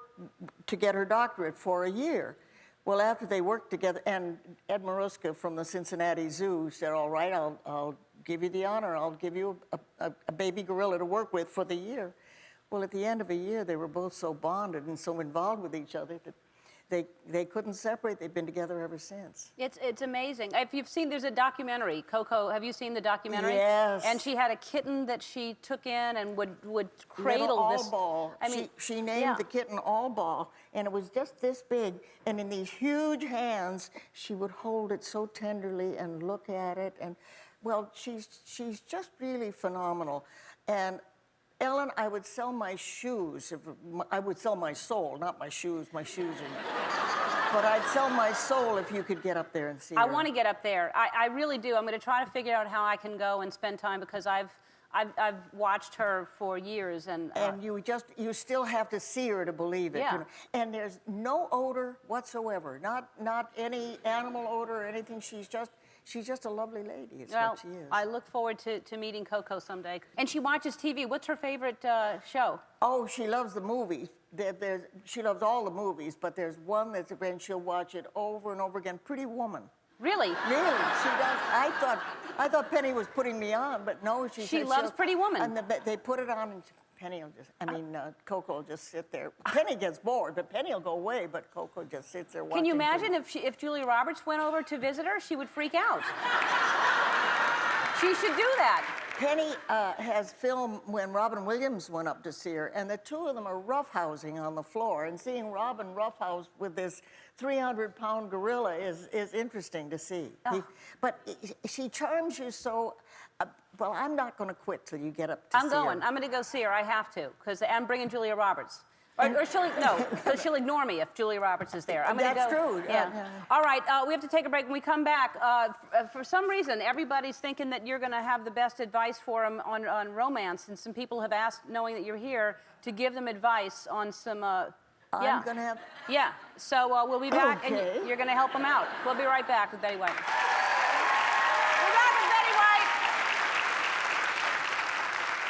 to get her doctorate for a year. Well, after they worked together, and Ed Maruska from the Cincinnati Zoo said, all right, I'll give you the honor. I'll give you a baby gorilla to work with for the year. Well, at the end of a year, they were both so bonded and so involved with each other that they couldn't separate. They've been together ever since. It's amazing. If you've seen, there's a documentary, Koko. Have you seen the documentary? Yes. And she had a kitten that she took in and would cradle Little this. All-Ball. I mean, she named yeah. the kitten All-Ball, and it was just this big. And in these huge hands, she would hold it so tenderly and look at it. And well, she's just really phenomenal. And Ellen, I would sell my shoes. I would sell my soul, not my shoes. My shoes are... But I'd sell my soul if you could get up there and see her. I want to get up there. I really do. I'm going to try to figure out how I can go and spend time, because I've watched her for years, and you still have to see her to believe it. Yeah. You know? And there's no odor whatsoever, not any animal odor or anything. She's just a lovely lady. It's what she is. I look forward to meeting Koko someday. And she watches TV. What's her favorite show? Oh, she loves the movies. She loves all the movies, but there's one that's when she'll watch it over and over again. Pretty Woman. Really? Really, she does. I thought Penny was putting me on, but no, she loves Pretty Woman. And they put it on, and Koko will just sit there. Penny gets bored, but Penny will go away, but Koko just sits there watching. Can you imagine if Julia Roberts went over to visit her? She would freak out. She should do that. Penny has filmed when Robin Williams went up to see her, and the two of them are roughhousing on the floor, and seeing Robin roughhouse with this 300-pound gorilla is interesting to see. Oh. But she charms you so. Well, I'm not going to quit till you get up to see her. I'm going. I'm going to go see her. I have to, because I'm bringing Julia Roberts. Or she'll ignore me if Julia Roberts is there. That's true. Yeah. All right, we have to take a break. When we come back, for some reason, everybody's thinking that you're going to have the best advice for them on romance, and some people have asked, knowing that you're here, to give them advice on some. I'm going to have. Yeah. So we'll be back, Okay. and you're going to help them out. We'll be right back with Betty White. We're back with Betty White.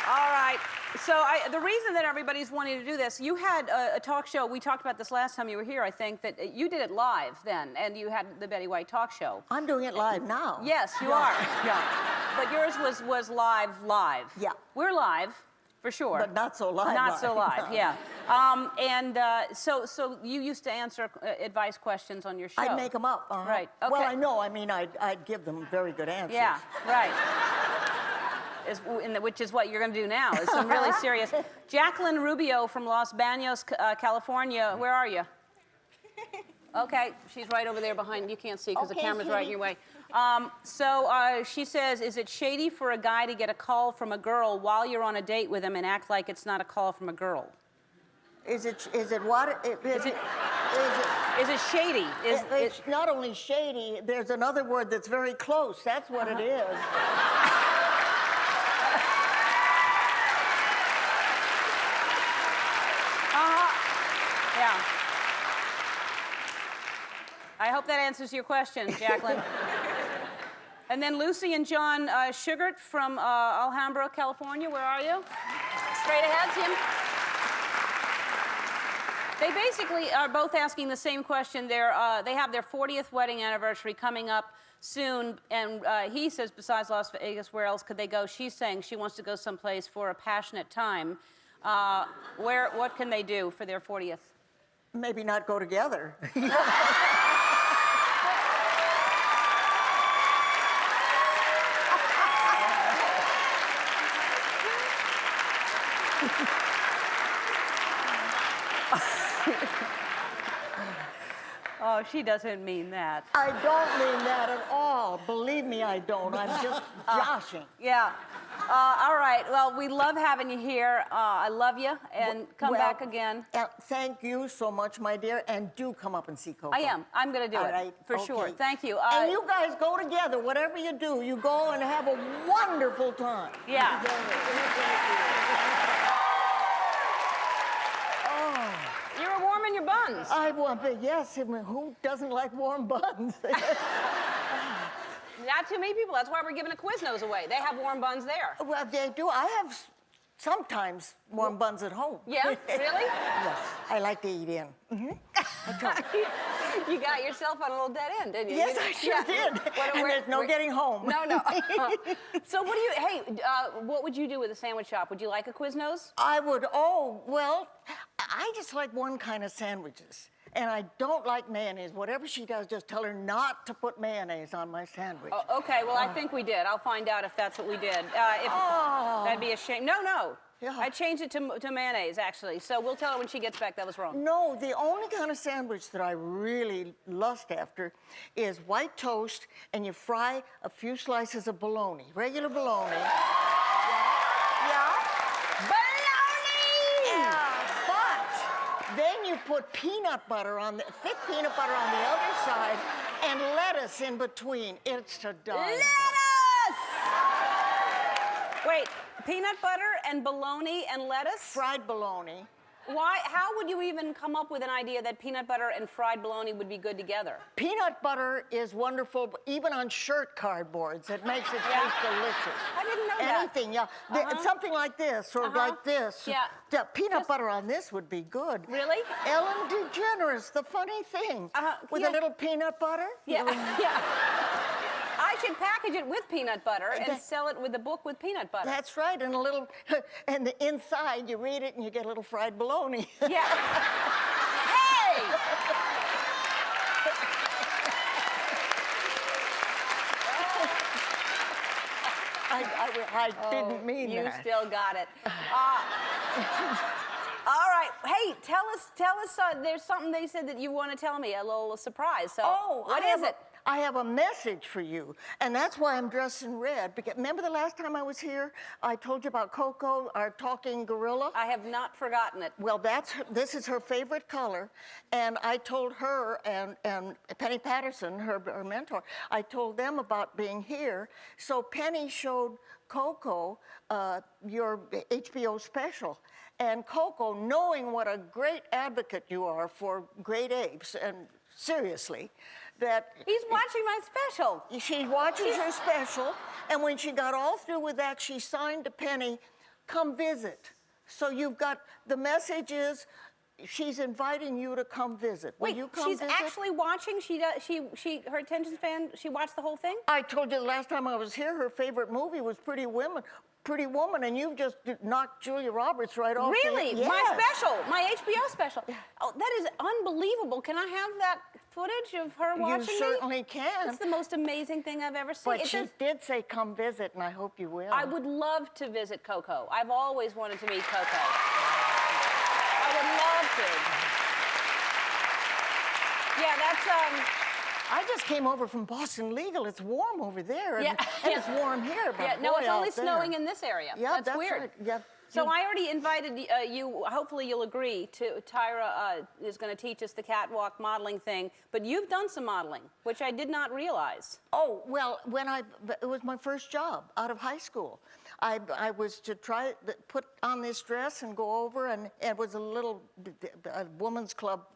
All right. So the reason that everybody's wanting to do this, you had a talk show. We talked about this last time you were here, I think, that you did it live then, and you had the Betty White talk show. I'm doing it live now. Yes, you are. Yeah. But yours was live. Yeah. We're live, for sure. But not so live. Not so live, yeah. So you used to answer advice questions on your show. I'd make them up. Right. Okay. Well, I know. I mean, I'd give them very good answers. Yeah, right. Which is what you're going to do now, is some really serious. Jacqueline Rubio from Los Banos, California. Where are you? Okay, she's right over there behind. You can't see because the camera's right in your way. She says, is it shady for a guy to get a call from a girl while you're on a date with him and act like it's not a call from a girl? Is it what? Is it shady? It's not only shady, there's another word that's very close. That's what it is. Yeah. I hope that answers your question, Jacqueline. And then Lucy and John Sugart from Alhambra, California. Where are you? Straight ahead, Tim. They basically are both asking the same question. They have their 40th wedding anniversary coming up soon, and he says, besides Las Vegas, where else could they go? She's saying she wants to go someplace for a passionate time. What can they do for their 40th? maybe not go together. Oh, she doesn't mean that. I don't mean that at all. Believe me, I don't. I'm just joshing. Yeah. All right. Well, we love having you here. I love you, and come Well, back again. Thank you so much, my dear, and do come up and see Coco. I am. I'm going to do All it. right, For sure. okay. Thank you. And you guys go together, whatever you do, you go and have a wonderful time. Yeah. You're warm in your buns. I want, but yes, I mean, who doesn't like warm buns? Not too many people. That's why we're giving a Quiznos away. They have warm buns there. Well, they do. I have sometimes warm buns at home. Yeah? Really? Yes, I like to eat in. You got yourself on a little dead end, didn't you? Yes, I sure did. And there's no getting home. No, no. So what do you, hey, what would you do with a sandwich shop? Would you like a Quiznos? I would, well, I just like one kind of sandwiches. And I don't like mayonnaise. Whatever she does, just tell her not to put mayonnaise on my sandwich. Oh, okay, well, I think we did. I'll find out if that's what we did. That'd be a shame. No. Yeah. I changed it to mayonnaise, actually. So we'll tell her when she gets back that was wrong. No, the only kind of sandwich that I really lust after is white toast, and you fry a few slices of bologna, regular bologna. Yeah. But then you put peanut butter on thick peanut butter on the other side, and lettuce in between. It's to die. Lettuce! Wait, peanut butter and bologna and lettuce? Fried bologna. Why? How would you even come up with an idea that peanut butter and fried bologna would be good together? Peanut butter is wonderful, even on shirt cardboards. It makes it taste delicious. I didn't know that. Anything, yeah. Something like this or like this. Yeah. The peanut butter on this would be good. Really? Ellen DeGeneres, the funny thing. With a little peanut butter. Yeah, yeah. I should package it with peanut butter and sell it with the book with peanut butter. That's right, and and the inside, you read it and you get a little fried bologna. Yeah. Hey! I didn't mean you that. You still got it. All right. Hey, tell us. There's something they said that you want to tell me, a little surprise. So, what is it? I have a message for you, and that's why I'm dressed in red. Because remember the last time I was here, I told you about Koko, our talking gorilla? I have not forgotten it. Well, this is her favorite color, and I told her and Penny Patterson, her mentor, I told them about being here. So Penny showed Koko your HBO special. And Koko, knowing what a great advocate you are for great apes, and seriously, that... He's watching my special. She watches your special, and when she got all through with that, she signed to Penny, come visit. So you've got, the message is, she's inviting you to come visit. Will you come she's visit? actually watching? Her attention span, she watched the whole thing? I told you the last time I was here, her favorite movie was Pretty Woman, and you've just knocked Julia Roberts right off. Really? Yes. My special, my HBO special. Oh, that is unbelievable. Can I have that footage of her watching me? You certainly can. It's the most amazing thing I've ever seen. But she did say come visit, and I hope you will. I would love to visit Koko. I've always wanted to meet Koko. I would love to. Yeah, that's I just came over from Boston Legal. It's warm over there, and it's warm here. But yeah, no, boy, it's only out there. snowing in this area. Yeah, that's weird. Right. Yeah. So I already invited you, hopefully you'll agree, to Tyra is going to teach us the catwalk modeling thing, but you've done some modeling, which I did not realize. Oh, well, it was my first job out of high school. I was to put on this dress and go over, and it was a little woman's club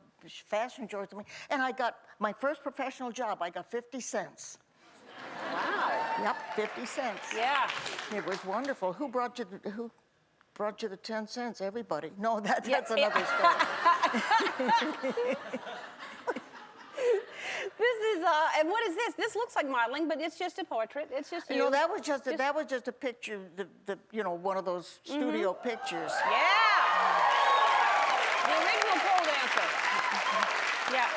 fashion show or something, and I got my first professional job. I got 50 cents. Wow. Yep, 50 cents. Yeah. It was wonderful. Who brought you the 10 cents? Everybody. No, that's another story. This is and what is this? This looks like modeling, but it's just a portrait. It's just you. You know, that was just a picture. One of those studio pictures. Yeah. The original pole dancer. Yeah.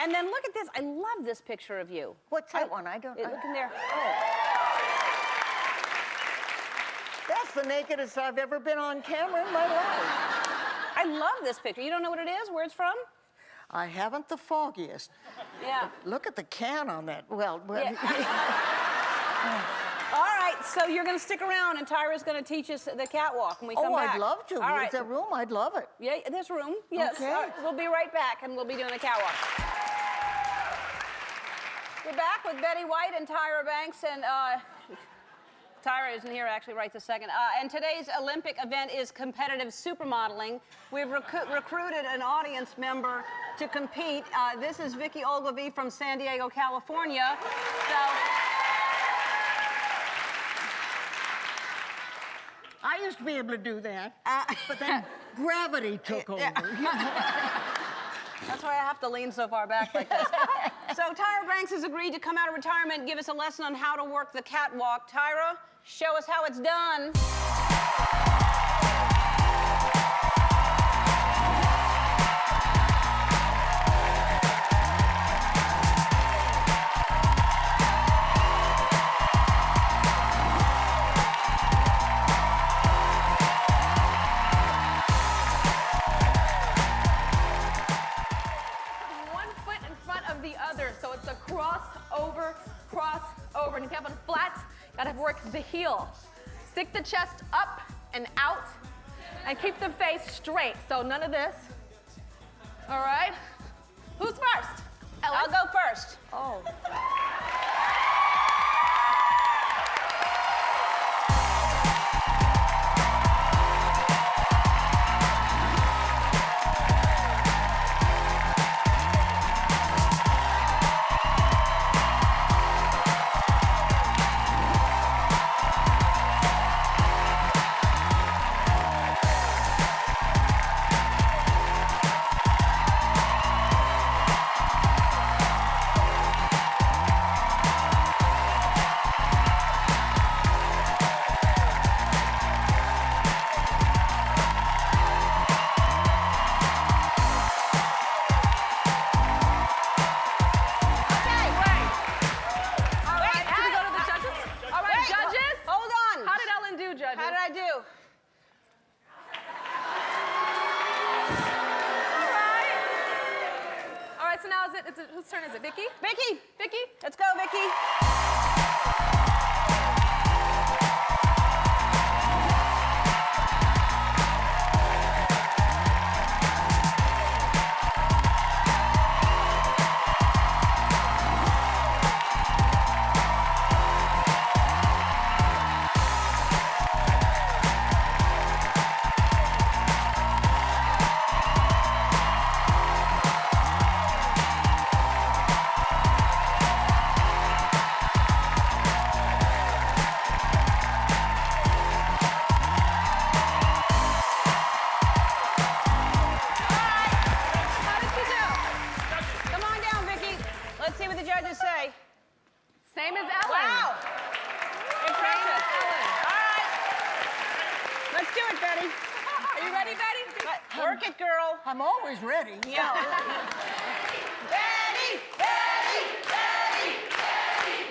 And then look at this. I love this picture of you. What's that one? I don't know. Look in there. That's the nakedest I've ever been on camera in my life. I love this picture. You don't know what it is? Where it's from? I haven't the foggiest. Yeah. Look at the can on that. Well, Yeah. All right, so you're going to stick around, and Tyra's going to teach us the catwalk when we come back. I'd love to. All right. Is there room? I'd love it. Yeah, there's room. Yes. Okay. All right, we'll be right back, and we'll be doing the catwalk. We're back with Betty White and Tyra Banks, and Tyra isn't here actually right this second. And today's Olympic event is competitive supermodeling. We've recruited an audience member to compete. This is Vicky Ogilvy from San Diego, California. So I used to be able to do that, but then gravity took over. that's why I have to lean so far back like this. So Tyra Banks has agreed to come out of retirement and give us a lesson on how to work the catwalk. Tyra, show us how it's done. One foot in front of the other, so it's a cross over. And if you have on flats, you gotta work the heel. Stick the chest up and out, and keep the face straight. So none of this. All right. Who's first? Ellen? I'll go first. Oh. How did I do? All right, so now whose turn is it? Vicky? Vicky. Vicky? Let's go, Vicky. How did you do? Come on down, Vicky. Let's see what the judges say. Same as Ellen. Wow. Impressive. Ellen. All right. Let's do it, Betty. Are you ready, Betty? Work it, girl. I'm always ready. Yeah. Betty, Betty, Betty, Betty, Betty.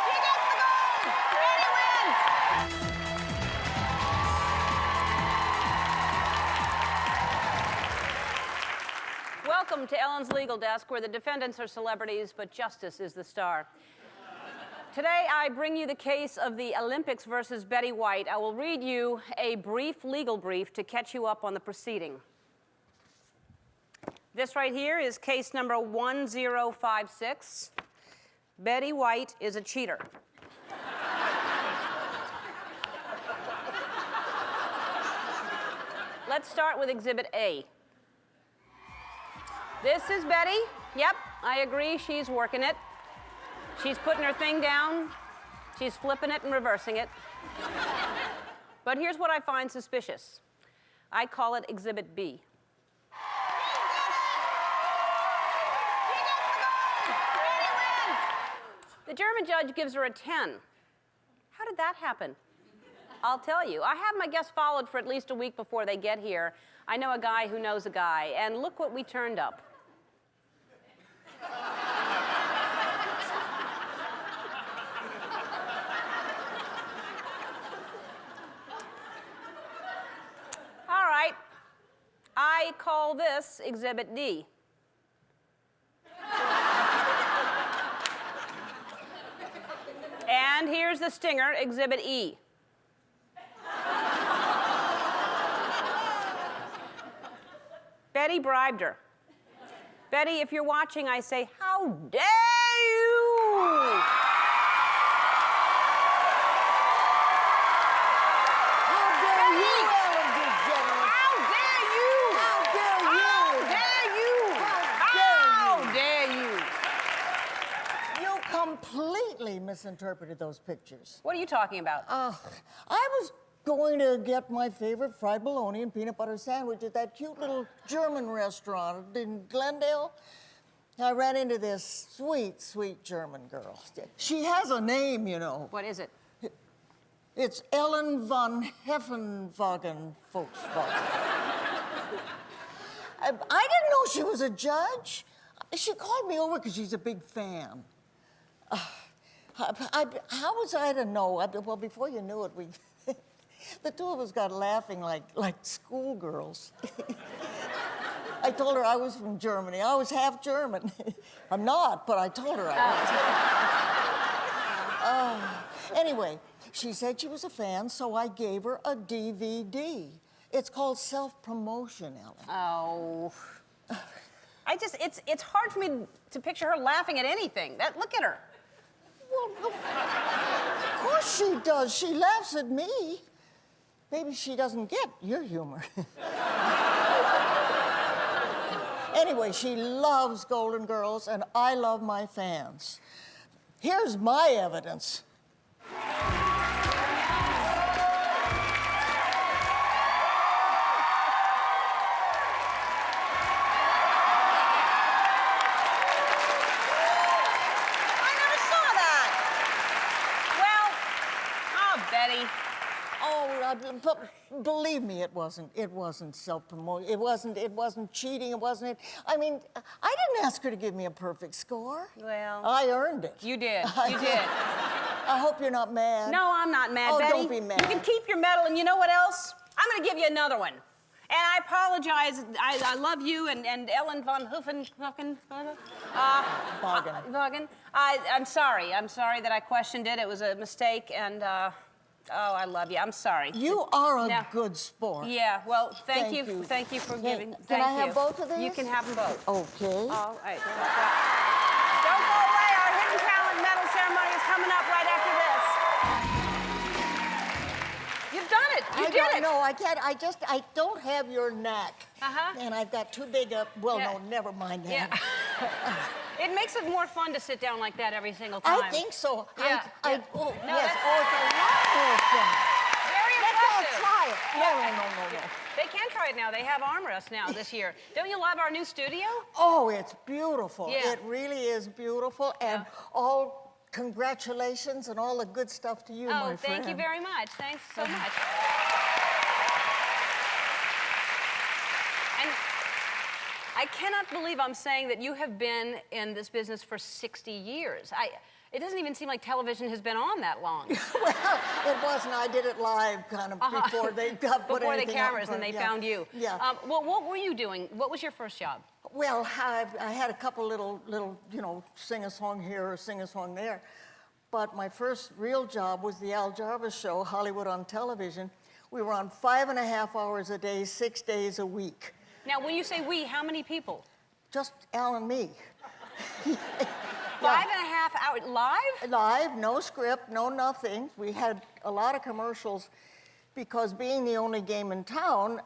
He gets the gold. Betty wins. Welcome to Ellen's Legal Desk, where the defendants are celebrities, but justice is the star. Today, I bring you the case of the Olympics versus Betty White. I will read you a brief legal brief to catch you up on the proceeding. This right here is case number 1056. Betty White is a cheater. Let's start with Exhibit A. This is Betty. Yep, I agree, she's working it. She's putting her thing down. She's flipping it and reversing it. But here's what I find suspicious. I call it Exhibit B. The German judge gives her a 10. How did that happen? I'll tell you. I have my guests followed for at least a week before they get here. I know a guy who knows a guy, and look what we turned up. All right. I call this Exhibit D. And here's the stinger, Exhibit E. Betty bribed her. Betty, if you're watching, I say, how dare you? How dare you, Ellen DeGeneres? How dare you? How dare you? How dare you? How dare you? You completely misinterpreted those pictures. What are you talking about? I was going to get my favorite fried bologna and peanut butter sandwich at that cute little German restaurant in Glendale. I ran into this sweet, sweet German girl. She has a name, you know. What is it? It's Ellen von Heffenwagen, Volkswagen. I didn't know she was a judge. She called me over because she's a big fan. How was I to know? Well, before you knew it, the two of us got laughing like schoolgirls. I told her I was from Germany. I was half German. I'm not, but I told her I was. Anyway, she said she was a fan, so I gave her a DVD. It's called self-promotion, Ellen. Oh. It's hard for me to picture her laughing at anything. Look at her. Well, of course she does. She laughs at me. Maybe she doesn't get your humor. Anyway, she loves Golden Girls, and I love my fans. Here's my evidence. Betty. Oh, but believe me, it wasn't self-promotion. It wasn't cheating. I mean, I didn't ask her to give me a perfect score. Well, I earned it. You did. You did. I hope you're not mad. No, I'm not mad, Oh, Betty. don't be mad. You can keep your medal, and you know what else? I'm going to give you another one. And I apologize. I love you and Ellen von Heffenwagen. Wagen. I'm sorry. I'm sorry that I questioned it. It was a mistake, and I love you. I'm sorry. You are a good sport. Yeah. Well, thank you. you. Thank you for giving. Can I have both of these? You can have them both. Okay. All right. Don't go away. Our hidden talent medal ceremony is coming up right after this. You've done it. You did it. No, I can't. I don't have your knack. Uh-huh. And I've got too big a, well, Yeah. no, never mind that. Yeah. It makes it more fun to sit down like that every single time. I think so. Yeah. Oh, No, yes. that's- Oh, it's a lot more fun. Very Let's all impressive. try it. No. They can try it now. They have armrests now this year. Don't you love our new studio? Oh, it's beautiful. Yeah. It really is beautiful. And all congratulations and all the good stuff to you, my friend. Thank you very much. Thanks so much. And I cannot believe I'm saying that you have been in this business for 60 years. It doesn't even seem like television has been on that long. Well, it wasn't. I did it live kind of before they got put Before the anything out in cameras, and front. they Yeah. found you. Yeah. Well, what were you doing? What was your first job? Well, I had a couple little, sing a song here or sing a song there. But my first real job was the Al Jarvis Show, Hollywood on Television. We were on 5.5 hours a day, 6 days a week. Now, when you say we, how many people? just Al and me. 5.5 hours live? Live, no script, no nothing. We had a lot of commercials because being the only game in town,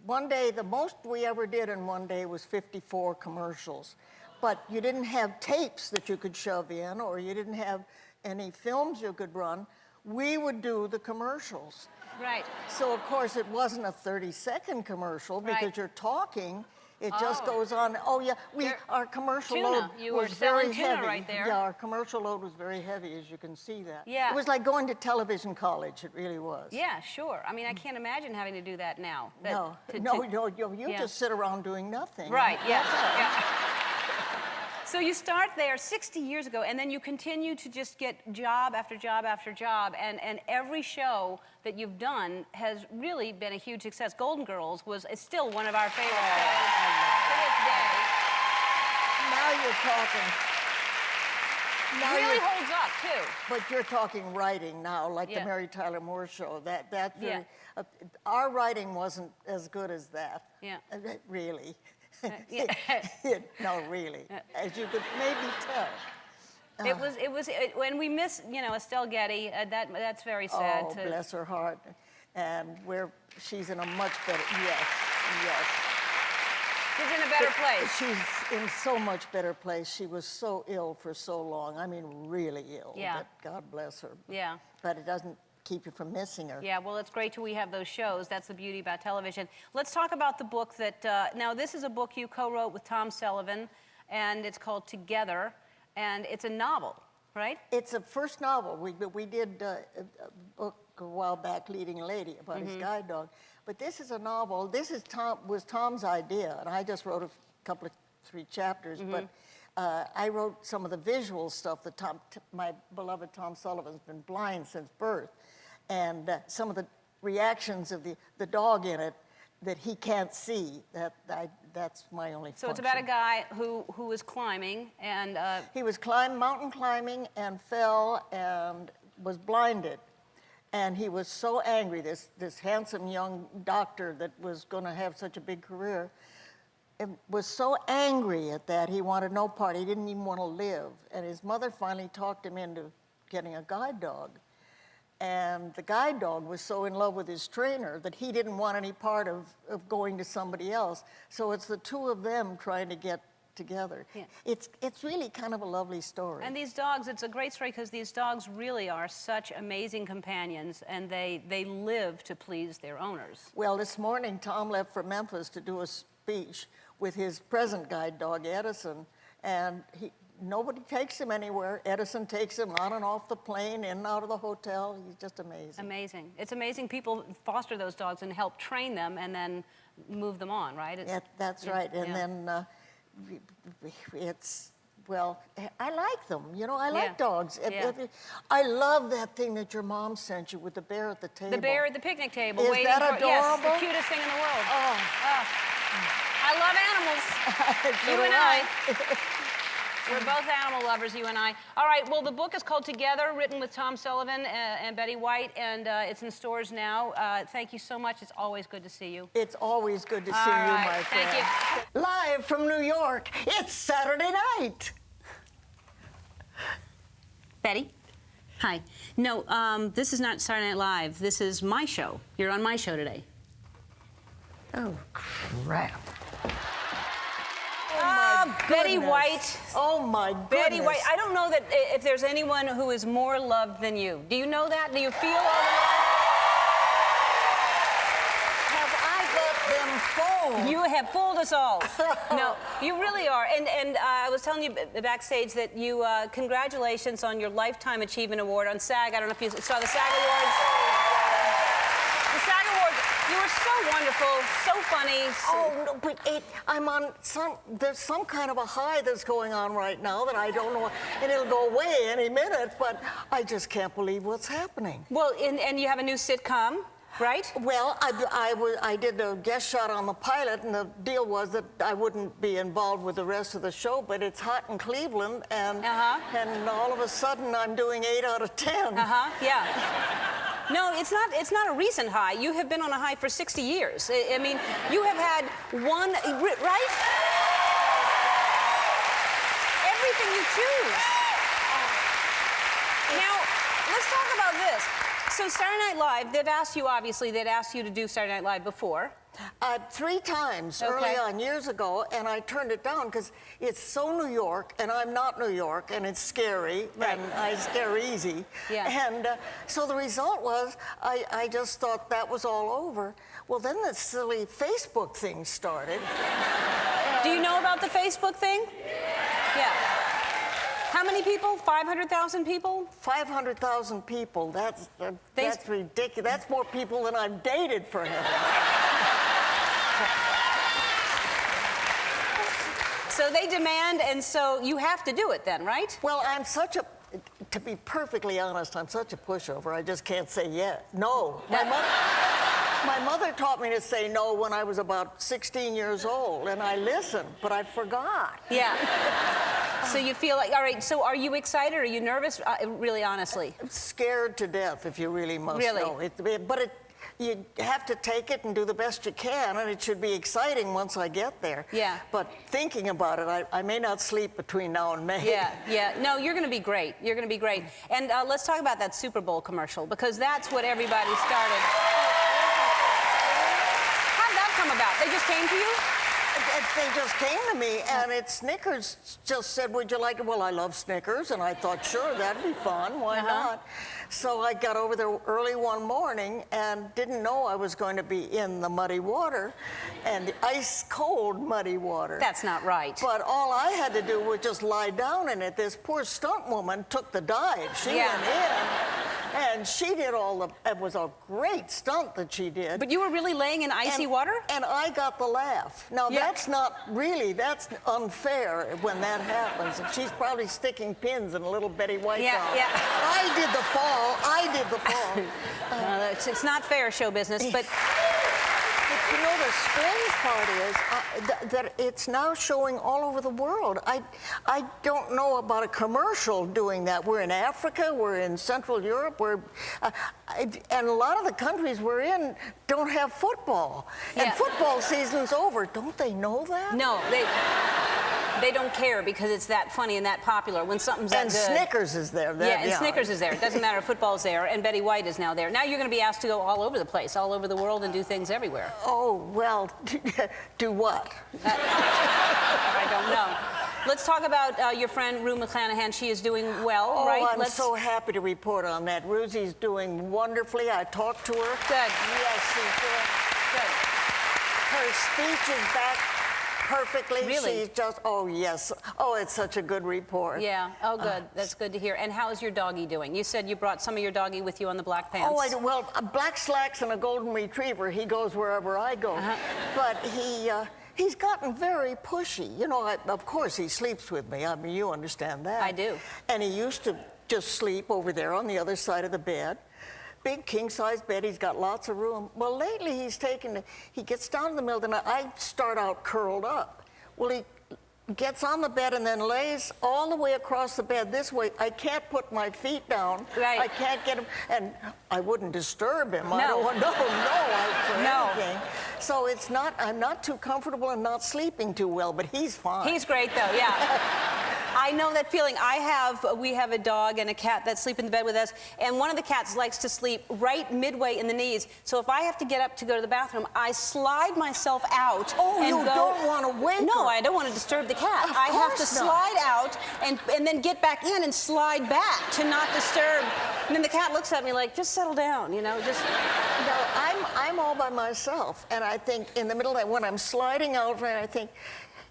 one day, the most we ever did in one day was 54 commercials. But you didn't have tapes that you could shove in, or you didn't have any films you could run. We would do the commercials. Right. So, of course, it wasn't a 30-second commercial because Right. you're talking. It just goes on. Oh, yeah, our commercial Tuna. load You were was very selling tuna heavy. right there. Yeah, our commercial load was very heavy, as you can see that. Yeah. It was like going to television college. It really was. Yeah, sure. I mean, I can't imagine having to do that now. No, you yeah. just sit around doing nothing. Right, yeah. That's all. Yeah. So you start there 60 years ago, and then you continue to just get job after job after job, and every show that you've done has really been a huge success. Golden Girls is still one of our favorite shows to this day. Now you're talking. Now Really you're- holds up, too. But you're talking writing now, like Yeah. the Mary Tyler Moore Show. That Yeah. our writing wasn't as good as that. Yeah. Really. yeah. No, really. As you could maybe tell. When we miss, Estelle Getty, that's very sad. Oh, bless her heart. And she's in a much better. Yes. She's in a better place. She's in so much better place. She was so ill for so long. I mean, really ill. Yeah. But God bless her. Yeah. But it doesn't keep you from missing her. Yeah, well, it's great we have those shows. That's the beauty about television. Let's talk about the book that, now this is a book you co-wrote with Tom Sullivan, and it's called Together, and it's a novel, right? It's a first novel. We did a book a while back, Leading a Lady, about his guide dog. But this is a novel. This was Tom's idea, and I just wrote a couple of 3 chapters. But I wrote some of the visual stuff that my beloved Tom Sullivan's been blind since birth, and some of the reactions of the dog in it that he can't see. That's my only function. So it's about a guy who was climbing, and He was mountain climbing and fell and was blinded. And he was so angry, this handsome young doctor that was going to have such a big career, was so angry at that, he wanted no part. He didn't even want to live. And his mother finally talked him into getting a guide dog. And the guide dog was so in love with his trainer that he didn't want any part of going to somebody else. So it's the two of them trying to get together. Yeah. It's really kind of a lovely story. And these dogs, it's a great story because these dogs really are such amazing companions, and they live to please their owners. Well, this morning, Tom left for Memphis to do a speech with his present guide dog, Edison, and nobody takes him anywhere. Edison takes him on and off the plane, in and out of the hotel. He's just amazing. Amazing. It's amazing people foster those dogs and help train them and then move them on, right? That's right. And then well, I like them. I like dogs. Yeah. I love that thing that your mom sent you with the bear at the table. The bear at the picnic table. Is waiting that for, adorable? Yes, the cutest thing in the world. Oh. I love animals. So You do and I. We're both animal lovers, you and I. All right, well, the book is called Together, written with Tom Sullivan and Betty White, and it's in stores now. Thank you so much. It's always good to see you. It's always good to see All you, right, my friend. thank you. Live from New York, it's Saturday night. Betty? Hi. No, this is not Saturday Night Live. This is my show. You're on my show today. Oh, crap. Betty goodness. White. Oh, my goodness. Betty White. I don't know that if there's anyone who is more loved than you. Do you know that? Do you feel all the love? Have I got them fooled? You have fooled us all. No, you really are. And I was telling you backstage that you, congratulations on your Lifetime Achievement Award on SAG. I don't know if you saw the SAG Awards. The SAG Awards, you were so wonderful, so funny. Oh, no, but there's some kind of a high that's going on right now that I don't know, and it'll go away any minute, but I just can't believe what's happening. Well, and you have a new sitcom, right? Well, I did a guest shot on the pilot, and the deal was that I wouldn't be involved with the rest of the show, but it's hot in Cleveland, and all of a sudden I'm doing 8 out of 10. Yeah. No, it's not a recent high. You have been on a high for 60 years. I mean, you have had one, right? everything you choose. Now, let's talk about this. So Saturday Night Live, they've asked you, obviously, they'd asked you to do Saturday Night Live before. 3 times early on, years ago, and I turned it down because it's so New York, and I'm not New York, and it's scary, and I scare easy. Yeah. And so the result was, I just thought that was all over. Well, then the silly Facebook thing started. Do you know about the Facebook thing? Yeah. How many people? 500,000 people? 500,000 people. That's ridiculous. That's more people than I've dated, for heaven. So they demand, and so you have to do it then, right? Well, to be perfectly honest, I'm such a pushover, I just can't say no. My mother taught me to say no when I was about 16 years old, and I listened, but I forgot. Yeah. So you feel like, all right, so are you excited? Are you nervous? Really, honestly? I'm scared to death, if you really must know. Really? You have to take it and do the best you can, and it should be exciting once I get there. Yeah. But thinking about it, I may not sleep between now and May. Yeah. No, you're going to be great. You're going to be great. And let's talk about that Super Bowl commercial, because that's what everybody started. How'd that come about? They just came to you? They just came to me, and Snickers just said, would you like it? Well, I love Snickers, and I thought, sure, that'd be fun. Why not? So I got over there early one morning and didn't know I was going to be in the muddy water, and the ice-cold muddy water. That's not right. But all I had to do was just lie down in it. This poor stunt woman took the dive. She went in. And she did it was a great stunt that she did. But you were really laying in icy water? And I got the laugh. Now, that's that's unfair when that happens. And she's probably sticking pins in a little Betty White doll. I did the fall. It's not fair, show business, but... You know, the strange part is that it's now showing all over the world. I don't know about a commercial doing that. We're in Africa, we're in Central Europe, and a lot of the countries we're in don't have football. And football season's over. Don't they know that? No, they don't care because it's that funny and that popular when something's that good. And Snickers is there. Snickers is there. It doesn't matter if football's there, and Betty White is now there. Now you're going to be asked to go all over the place, all over the world, and do things everywhere. Oh, well, do what? I don't know. Let's talk about your friend Rue McClanahan. She is doing well, right? I'm so happy to report on that. Rosie's doing wonderfully. I talked to her. Good. Yes, she's doing good. Her speech is back perfectly. Really? She's just, oh, yes. Oh, it's such a good report. Yeah. Oh, good. That's good to hear. And how is your doggie doing? You said you brought some of your doggie with you on the black pants. Oh, well, black slacks and a golden retriever. He goes wherever I go. But he's gotten very pushy. You know, of course, he sleeps with me. I mean, you understand that. I do. And he used to just sleep over there on the other side of the bed. Big king-size bed, he's got lots of room. Well, lately he gets down in the middle of the night. I start out curled up. Well, he gets on the bed and then lays all the way across the bed this way. I can't put my feet down. Right. I can't get him, and I wouldn't disturb him. No. I don't want, No. anything. So I'm not too comfortable and not sleeping too well, but he's fine. He's great, though, yeah. I know that feeling. We have a dog and a cat that sleep in the bed with us, and one of the cats likes to sleep right midway in the knees. So if I have to get up to go to the bathroom, I slide myself out. Oh, you don't want to wake her. No, I don't want to disturb the cat. I have to slide out and then get back in and slide back to not disturb. And then the cat looks at me like, just settle down, you know, just... No, I'm all by myself, and I think in the middle of that, when I'm sliding out, I think,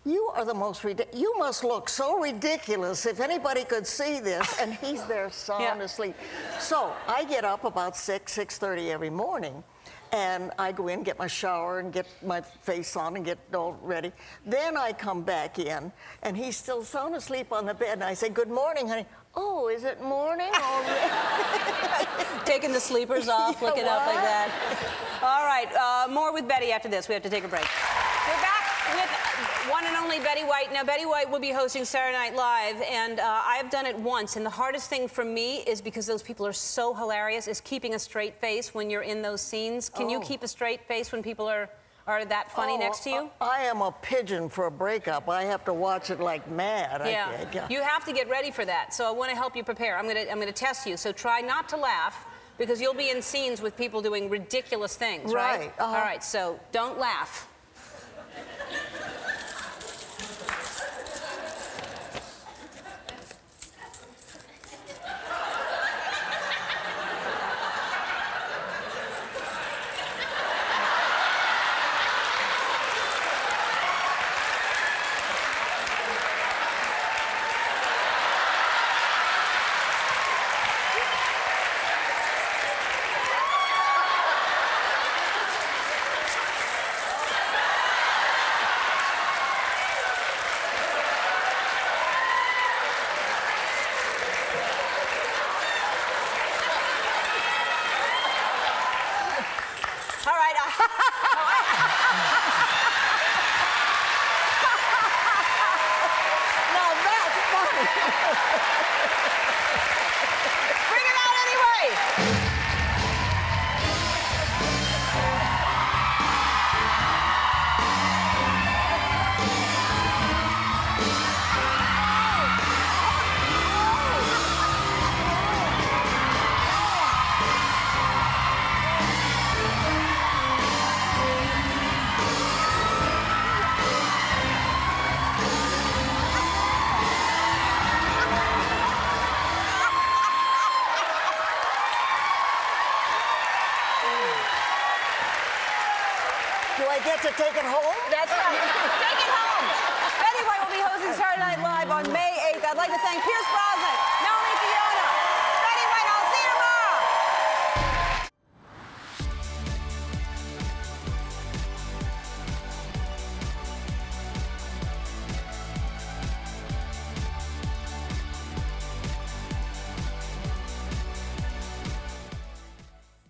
you are the most ridiculous. You must look so ridiculous if anybody could see this, and he's there sound asleep. So I get up about 6:30 every morning, and I go in, get my shower, and get my face on, and get all ready. Then I come back in, and he's still sound asleep on the bed, and I say, good morning, honey. Oh, is it morning already? Taking the sleepers off, looking up like that. All right, more with Betty after this. We have to take a break. We're back with one and only Betty White. Now, Betty White will be hosting Saturday Night Live, and I've done it once, and the hardest thing for me is, because those people are so hilarious, is keeping a straight face when you're in those scenes. Can you keep a straight face when people are are that funny next to you? I am a pigeon for a breakup. I have to watch it like mad. Yeah. You have to get ready for that. So I want to help you prepare. I'm gonna test you. So try not to laugh because you'll be in scenes with people doing ridiculous things, right? Right. All right. So don't laugh.